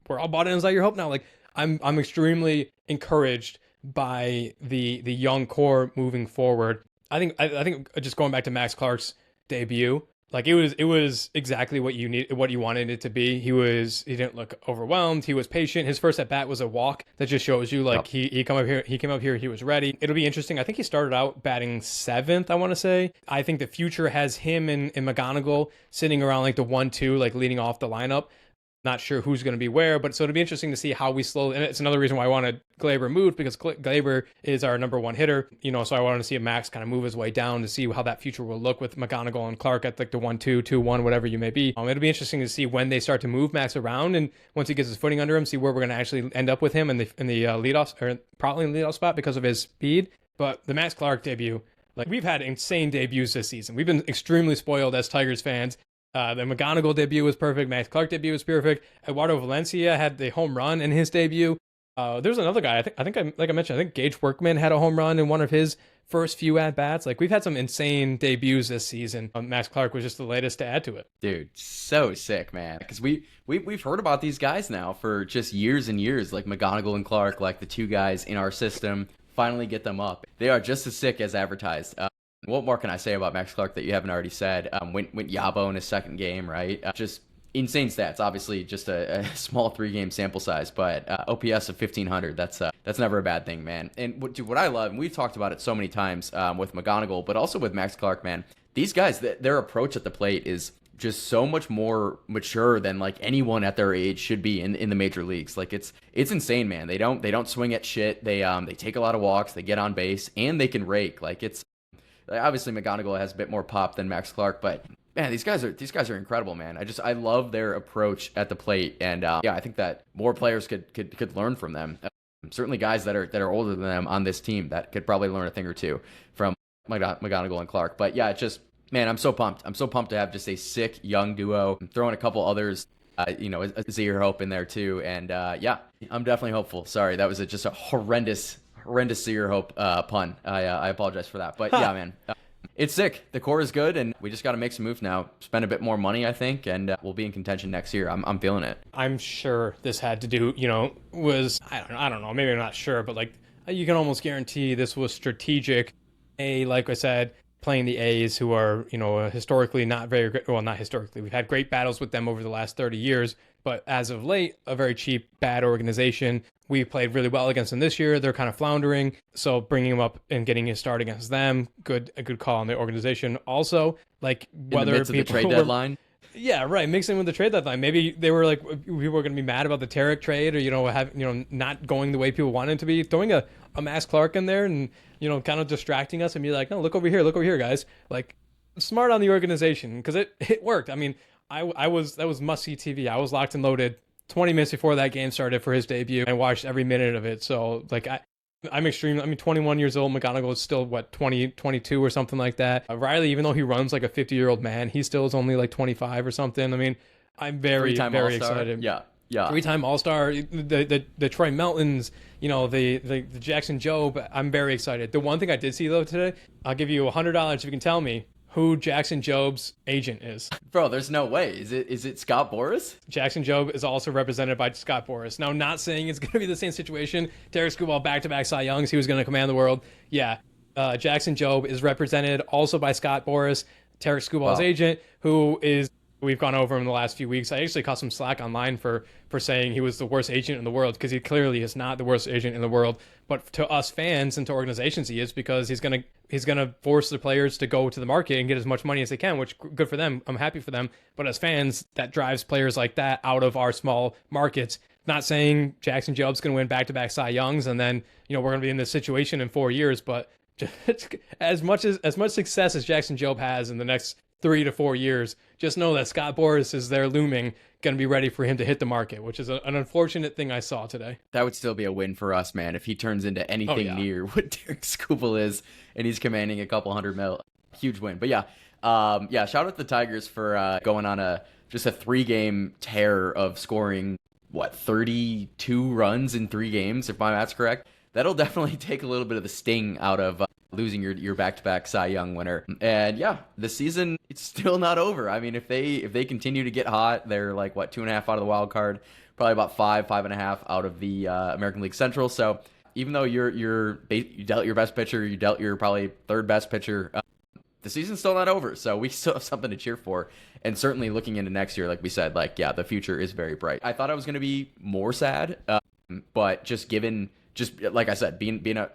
We're all bought in Zyhir Hope now. Like, I'm extremely encouraged by the young core moving forward. I think just going back to Max Clark's debut, like, it was exactly what you wanted it to be. He didn't look overwhelmed. He was patient. His first at bat was a walk. That just shows you, like, he came up here, he was ready. It'll be interesting. I think he started out batting 7th, I want to say. I think the future has him and McGonigal sitting around like the 1-2, like leading off the lineup. Not sure who's going to be where, but so it'll be interesting to see how we slowly, and it's another reason why I wanted Gleyber moved, because Gleyber is our number 1 hitter, so I wanted to see Max kind of move his way down to see how that future will look with McGonigal and Clark at like the 1-2, 2-1, whatever you may be. It'll be interesting to see when they start to move Max around, and once he gets his footing under him, see where we're going to actually end up with him in the leadoff, or probably in the leadoff spot because of his speed. But the Max Clark debut, like, we've had insane debuts this season. We've been extremely spoiled as Tigers fans. The McGonigal debut was perfect. Max Clark debut was perfect. Eduardo Valencia had the home run in his debut. There's another guy. Like I mentioned, I think Gage Workman had a home run in one of his first few at bats. Like, we've had some insane debuts this season. Max Clark was just the latest to add to it. Dude, so sick, man. Because we've heard about these guys now for just years and years. Like McGonigal and Clark, like the 2 guys in our system. Finally get them up. They are just as sick as advertised. What more can I say about Max Clark that you haven't already said? Went Yabo in his second game, right? Just insane stats. Obviously, just a small 3-game sample size, but OPS of 1,500. That's never a bad thing, man. And what I love, and we've talked about it so many times with McGonigal, but also with Max Clark, man. These guys, their approach at the plate is just so much more mature than like anyone at their age should be in the major leagues. Like, it's insane, man. They don't swing at shit. They take a lot of walks. They get on base, and they can rake. Like, it's. Obviously, McGonigal has a bit more pop than Max Clark, but man, these guys are incredible, man. I love their approach at the plate, and I think that more players could learn from them. Certainly, guys that are older than them on this team that could probably learn a thing or two from McGonigal and Clark. But yeah, it's just, man, I'm so pumped. I'm so pumped to have just a sick young duo. I'm throwing a couple others. Zyhir Hope in there too, and I'm definitely hopeful. Sorry, that was just a horrendous Zyhir Hope pun. I apologize for that, but yeah, man, it's sick. The core is good, and we just got to make some moves now. Spend a bit more money, I think, and we'll be in contention next year. I'm feeling it. I'm sure this had to do, I don't know, maybe I'm not sure, but like, you can almost guarantee this was strategic. Like I said, playing the A's, who are, historically not very good. Well, not historically. We've had great battles with them over the last 30 years, but as of late, a very cheap, bad organization. We played really well against them this year. They're kind of floundering. So bringing them up and getting a start against them, a good call on the organization. Also, like whether in the midst of the trade deadline. Yeah, right. Mixing with the trade deadline. Maybe they were like, people were going to be mad about the Tarik trade, or not going the way people wanted it to be. Throwing a Max Clark in there and kind of distracting us and be like, no, look over here, guys. Like, smart on the organization, because it worked. I mean, that was must see TV. I was locked and loaded 20 minutes before that game started for his debut. I watched every minute of it. So like I'm 21 years old. McGonagall is still, 20, 22 or something like that. Riley, even though he runs like a 50-year-old man, he still is only like 25 or something. I mean, I'm very, very excited. Yeah. Three-time All-Star, the Troy Meltons, the Jackson Jobe. I'm very excited. The one thing I did see, though, today, I'll give you $100 if you can tell me who Jackson Jobe's agent is. Bro, there's no way. Is it Scott Boras? Jackson Jobe is also represented by Scott Boras. Now, not saying it's going to be the same situation. Tarik Skubal back-to-back Cy Youngs. He was going to command the world. Yeah. Jackson Jobe is represented also by Scott Boras, Tarik Skubal's agent, who is... We've gone over him in the last few weeks. I actually caught some slack online for saying he was the worst agent in the world, because he clearly is not the worst agent in the world. But to us fans and to organizations, he is, because he's gonna force the players to go to the market and get as much money as they can, which good for them. I'm happy for them. But as fans, that drives players like that out of our small markets. Not saying Jackson Jobe's going to win back-to-back Cy Youngs, and then we're going to be in this situation in 4 years. But as much success as Jackson Jobe has in the next 3 to 4 years, just know that Scott Boras is there looming, going to be ready for him to hit the market, which is an unfortunate thing I saw today. That would still be a win for us, man, if he turns into anything near what Tarik Skubal is, and he's commanding a couple $100 million. Huge win. But shout out to the Tigers for going on just a 3-game tear of scoring 32 runs in 3 games, if my math's correct. That'll definitely take a little bit of the sting out of losing your back-to-back Cy Young winner. And the season, it's still not over. I mean, if they continue to get hot, they're like 2.5 out of the wild card, probably about 5.5 out of the American League Central. So even though you dealt your best pitcher, you dealt your probably third best pitcher, the season's still not over. So we still have something to cheer for. And certainly looking into next year, like we said, the future is very bright. I thought I was going to be more sad, but just like I said, being a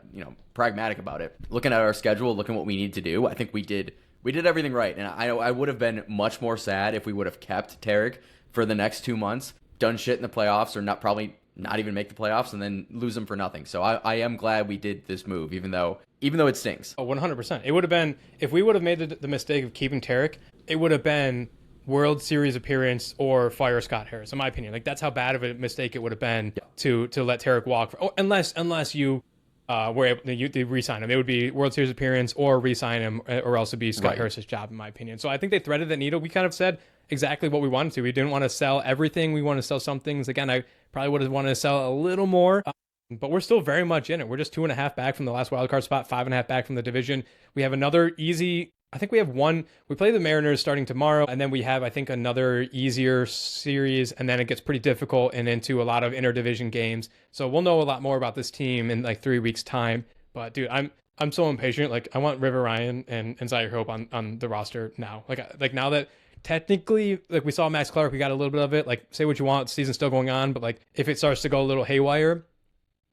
pragmatic about it, looking at our schedule, looking at what we need to do, I think we did everything right. And I would have been much more sad if we would have kept Tarik for the next 2 months, done shit in the playoffs, or probably not even make the playoffs, and then lose them for nothing. So I am glad we did this move, even though it stinks. Oh, 100%. It would have been, if we would have made the mistake of keeping Tarik, it would have been World Series appearance or fire Scott Harris, in my opinion. Like, that's how bad of a mistake it would have been to let Tarik walk. Unless you were able to re-sign him. It would be World Series appearance or re-sign him, or else it'd be Scott Harris's job, in my opinion. So I think they threaded the needle. We kind of said exactly what we wanted to. We didn't want to sell everything. We wanted to sell some things. Again, I probably would have wanted to sell a little more, but we're still very much in it. We're just 2.5 back from the last wildcard spot, 5.5 back from the division. We have another easy... I think we have one. We play the Mariners starting tomorrow, and then we have, I think, another easier series, and then it gets pretty difficult and into a lot of interdivision games. So we'll know a lot more about this team in 3 weeks' time. But dude, I'm so impatient. Like, I want River Ryan and Zyhir Hope on the roster now. Like now that technically, we saw Max Clark, we got a little bit of it. Like, say what you want, the season's still going on, but if it starts to go a little haywire.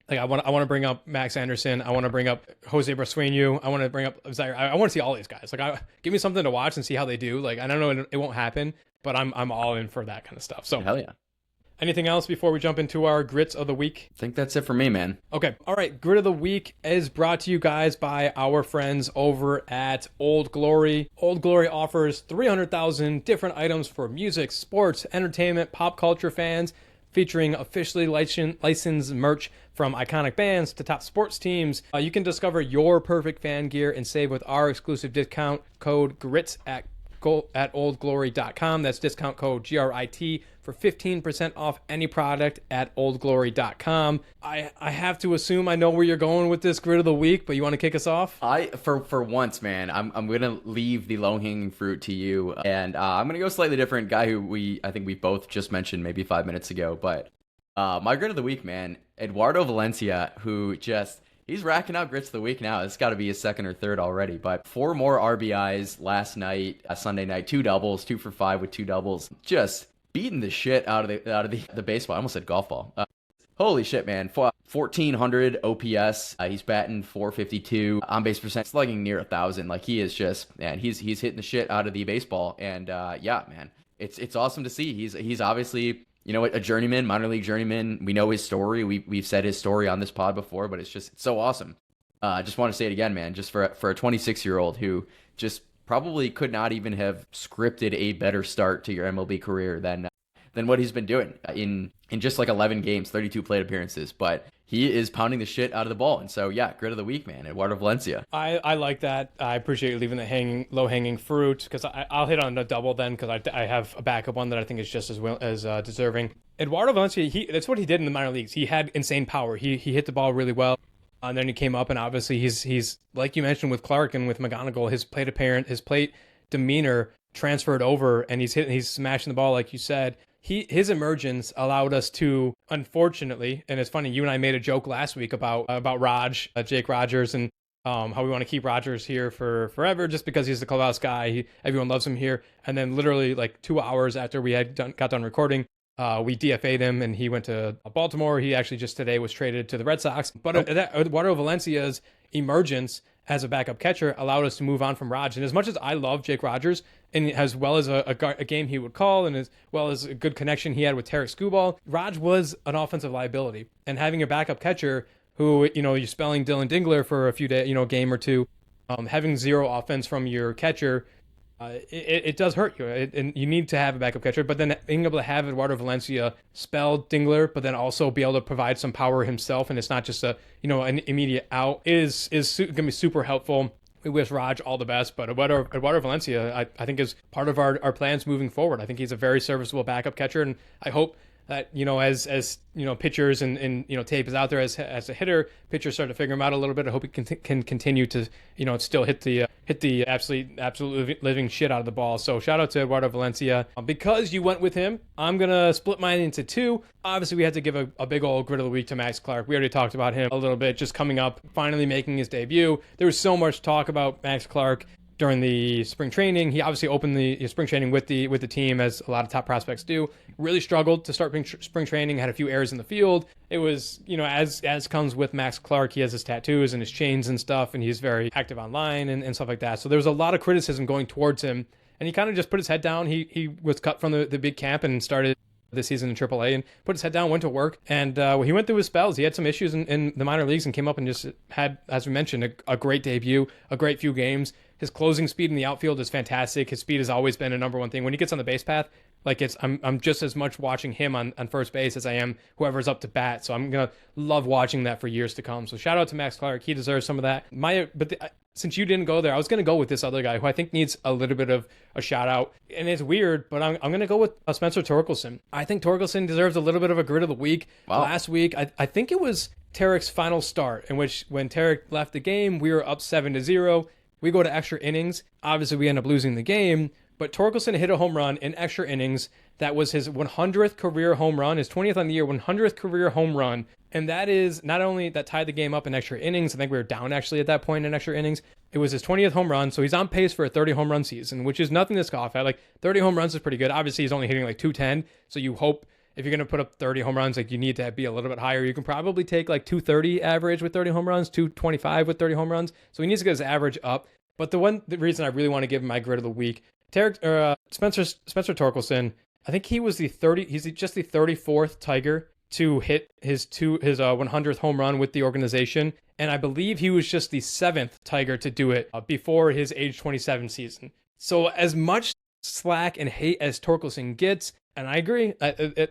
I want to bring up Max Anderson. I want to bring up Jose Brasueño. I want to bring up Zyhir. I want to see all these guys. Give me something to watch and see how they do. I don't know, it won't happen, but I'm all in for that kind of stuff. So hell yeah. Anything else before we jump into our grits of the week? I think that's it for me, man. Okay. All right. Grit of the week is brought to you guys by our friends over at Old Glory. Old Glory offers 300,000 different items for music, sports, entertainment, pop culture fans, featuring officially licensed merch from iconic bands to top sports teams. You can discover your perfect fan gear and save with our exclusive discount code GRITS at oldglory.com. That's discount code GRIT for 15% off any product at oldglory.com. I have to assume I know where you're going with this grit of the week, but you want to kick us off? For once, man, I'm gonna leave the low-hanging fruit to you, and I'm gonna go slightly different. Guy who I think we both just mentioned maybe 5 minutes ago, but my grit of the week, man, Eduardo Valencia, who just He's racking out grits of the week now. It's got to be his second or third already. But 4 more RBIs last night, Sunday night, 2 doubles, 2 for 5 with 2 doubles. Just beating the shit out of the baseball. I almost said golf ball. Holy shit, man. 1,400 OPS. He's batting 452. On base percent, slugging near 1,000. Like, he is just, man, he's hitting the shit out of the baseball. And yeah, man, it's awesome to see. He's obviously, you know, a journeyman, minor league journeyman. We know his story. We've said his story on this pod before, but it's so awesome. I just want to say it again, man, just for a 26-year-old who just probably could not even have scripted a better start to your MLB career than what he's been doing in just like 11 games, 32 plate appearances. But he is pounding the shit out of the ball. And so, yeah, grit of the week, man, Eduardo Valencia. I like that. I appreciate you leaving the low-hanging fruit, because I'll hit on a double then, because I have a backup one that I think is just as deserving. Eduardo Valencia, that's what he did in the minor leagues. He had insane power. He hit the ball really well. And then he came up, and obviously he's like you mentioned with Clark and with McGonigal, his plate demeanor transferred over, and he's smashing the ball like you said. His emergence allowed us to, unfortunately, and it's funny, you and I made a joke last week about Jake Rogers, and how we want to keep Rogers here for forever just because he's the clubhouse guy. Everyone loves him here. And then literally like 2 hours after we got done recording, we DFA'd him and he went to Baltimore. He actually just today was traded to the Red Sox. But Eduardo Valencia's emergence as a backup catcher allowed us to move on from Raj. And as much as I love Jake Rogers, and as well as a game he would call, and as well as a good connection he had with Tarik Skubal, Raj was an offensive liability. And having a backup catcher who, you know, you're spelling Dylan Dingler for a few days, you know, game or two, having zero offense from your catcher, it does hurt you. And you need to have a backup catcher. But then being able to have Eduardo Valencia spell Dingler, but then also be able to provide some power himself, and it's not just an immediate out, is going to be super helpful. We wish Raj all the best, but Eduardo Valencia, I think, is part of our plans moving forward. I think he's a very serviceable backup catcher, and I hope that, you know, as you know, pitchers and you know, tape is out there as a hitter, pitchers start to figure him out a little bit. I hope he can continue to, you know, still hit the absolute living shit out of the ball. So shout out to Eduardo Valencia. Because you went with him, I'm gonna split mine into two. Obviously, we had to give a big old grit of the week to Max Clark. We already talked about him a little bit, just coming up, finally making his debut. There was so much talk about Max Clark during the spring training. He obviously opened the spring training with the team, as a lot of top prospects do. Really struggled to start spring training, had a few errors in the field. It was, you know, as comes with Max Clark, he has his tattoos and his chains and stuff, and he's very active online and stuff like that. So there was a lot of criticism going towards him, and he kind of just put his head down. He was cut from the big camp and started this season in AAA and put his head down, went to work, and he went through his spells. He had some issues in the minor leagues and came up and just had, as we mentioned, a great debut, a great few games. His closing speed in the outfield is fantastic. His speed has always been a number one thing. When he gets on the base path, like I'm just as much watching him on first base as I am whoever's up to bat. So I'm gonna love watching that for years to come. So shout out to Max Clark. He deserves some of that. Since you didn't go there, I was gonna go with this other guy who I think needs a little bit of a shout out. And it's weird, but I'm gonna go with Spencer Torkelson. I think Torkelson deserves a little bit of a grit of the week. Wow. Last week, I think it was Tarik's final start, in which when Tarik left the game, we were up 7-0. We go to extra innings. Obviously, we end up losing the game. But Torkelson hit a home run in extra innings. That was his 100th career home run, his 20th on the year, 100th career home run. And that is not only that tied the game up in extra innings. I think we were down actually at that point in extra innings. It was his 20th home run. So he's on pace for a 30 home run season, which is nothing to scoff at. Like 30 home runs is pretty good. Obviously, he's only hitting like 210. So you hope if you're going to put up 30 home runs, like you need to be a little bit higher. You can probably take like 230 average with 30 home runs, 225 with 30 home runs. So he needs to get his average up. But the reason I really want to give him my grit of the week, Spencer Torkelson, I think he's just the 34th Tiger to hit his 100th home run with the organization, and I believe he was just the 7th Tiger to do it before his age 27 season. So as much slack and hate as Torkelson gets, and I agree,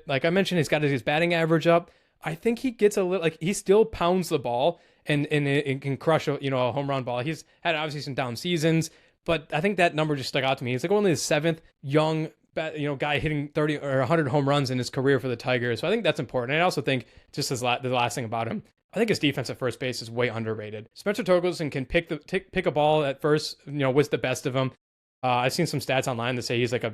like I mentioned, he's got his batting average up. I think he gets a little, like, he still pounds the ball and it can crush a home run ball. He's had obviously some down seasons, but I think that number just stuck out to me. He's like only the 7th young guy hitting 30 or 100 home runs in his career for the Tigers. So I think that's important. And I also think, just as the last thing about him, I think his defense at first base is way underrated. Spencer Torkelson can pick a ball at first, was the best of them. I've seen some stats online that say he's like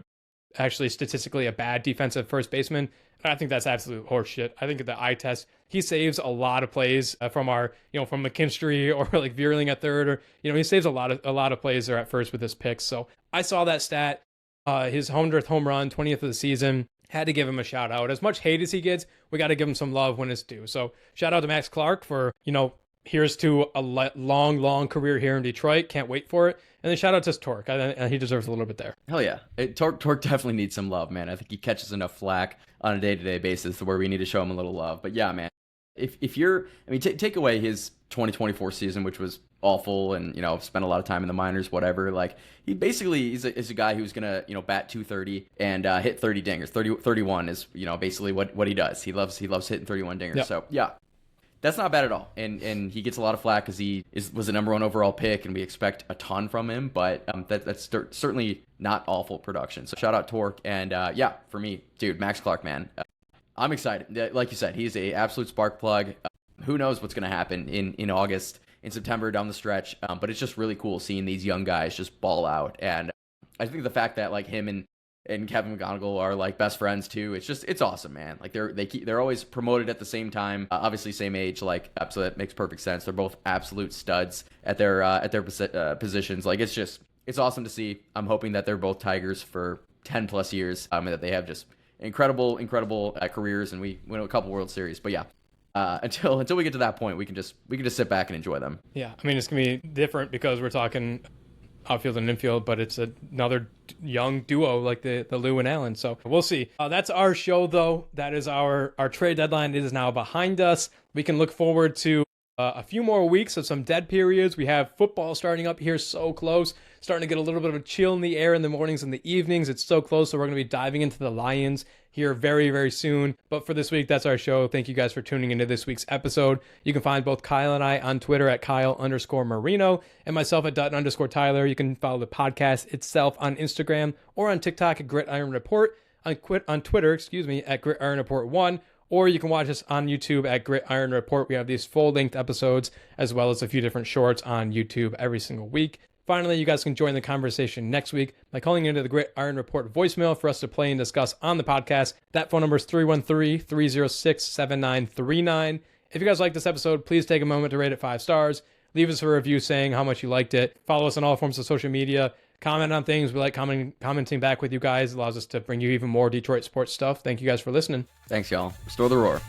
actually statistically a bad defensive first baseman. I think that's absolute horseshit. I think at the eye test, he saves a lot of plays from our, from McKinstry or like Vierling at third, or he saves a lot of plays there at first with his picks. So I saw that stat, his 100th home run, 20th of the season. Had to give him a shout out. As much hate as he gets, we got to give him some love when it's due. So shout out to Max Clark for here's to a long career here in Detroit. Can't wait for it. And then shout out to Torque. He deserves a little bit there. Hell yeah. Torque definitely needs some love, man. I think he catches enough flack on a day-to-day basis where we need to show him a little love. But yeah, man, take away his 2024 season, which was awful, and spent a lot of time in the minors, whatever. Like, he basically is a guy who's gonna bat 230 and hit 30 dingers. 31 is basically what he does. He loves hitting 31 dingers. Yep. So yeah, that's not bad at all. And he gets a lot of flack because he was a number 1 overall pick, and we expect a ton from him. But that's certainly not awful production. So shout out Torque, and yeah, for me, dude, Max Clark, man, I'm excited. Like you said, he's a absolute spark plug. Who knows what's gonna happen in August, in September, down the stretch, but it's just really cool seeing these young guys just ball out. And I think the fact that like him and Kevin McGonigal are like best friends too, it's awesome, man. Like they're always promoted at the same time, obviously same age, like, so that makes perfect sense. They're both absolute studs at their positions. Like, it's awesome to see. I'm hoping that they're both Tigers for 10 plus years, and that they have just incredible careers, and we win a couple World Series. But yeah, until we get to that point, we can just sit back and enjoy them. Yeah, I mean, it's gonna be different because we're talking outfield and infield, but it's another young duo like the Lou and Allen. So we'll see. That's our show, though. That is our trade deadline. It is now behind us. We can look forward to a few more weeks of some dead periods. We have football starting up here so close, starting to get a little bit of a chill in the air in the mornings and the evenings. It's so close, so we're going to be diving into the Lions here very, very soon. But for this week, that's our show. Thank you guys for tuning into this week's episode. You can find both Kyle and I on Twitter at Kyle_Marino and myself at Dutton_Tyler. You can follow the podcast itself on Instagram or on TikTok at Gridiron Report, on Twitter, at Gridiron Report 1. Or you can watch us on YouTube at Gridiron Report. We have these full-length episodes as well as a few different shorts on YouTube every single week. Finally, you guys can join the conversation next week by calling into the Gridiron Report voicemail for us to play and discuss on the podcast. That phone number is 313-306-7939. If you guys like this episode, please take a moment to rate it 5 stars. Leave us a review saying how much you liked it. Follow us on all forms of social media. Comment on things. We like commenting back with you guys. It allows us to bring you even more Detroit sports stuff. Thank you guys for listening. Thanks, y'all. Restore the roar.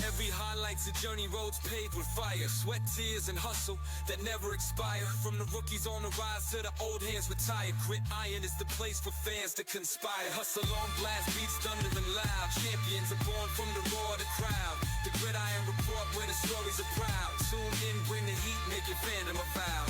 Every highlight's a journey, roads paved with fire, sweat, tears, and hustle that never expire. From the rookies on the rise to the old hands retired. Gridiron is the place for fans to conspire. Hustle on blast, beats thunder and loud. Champions are born from the roar of the crowd. The Gridiron Report, where the stories are proud. Tune in, bring the heat, make your fandom a vow.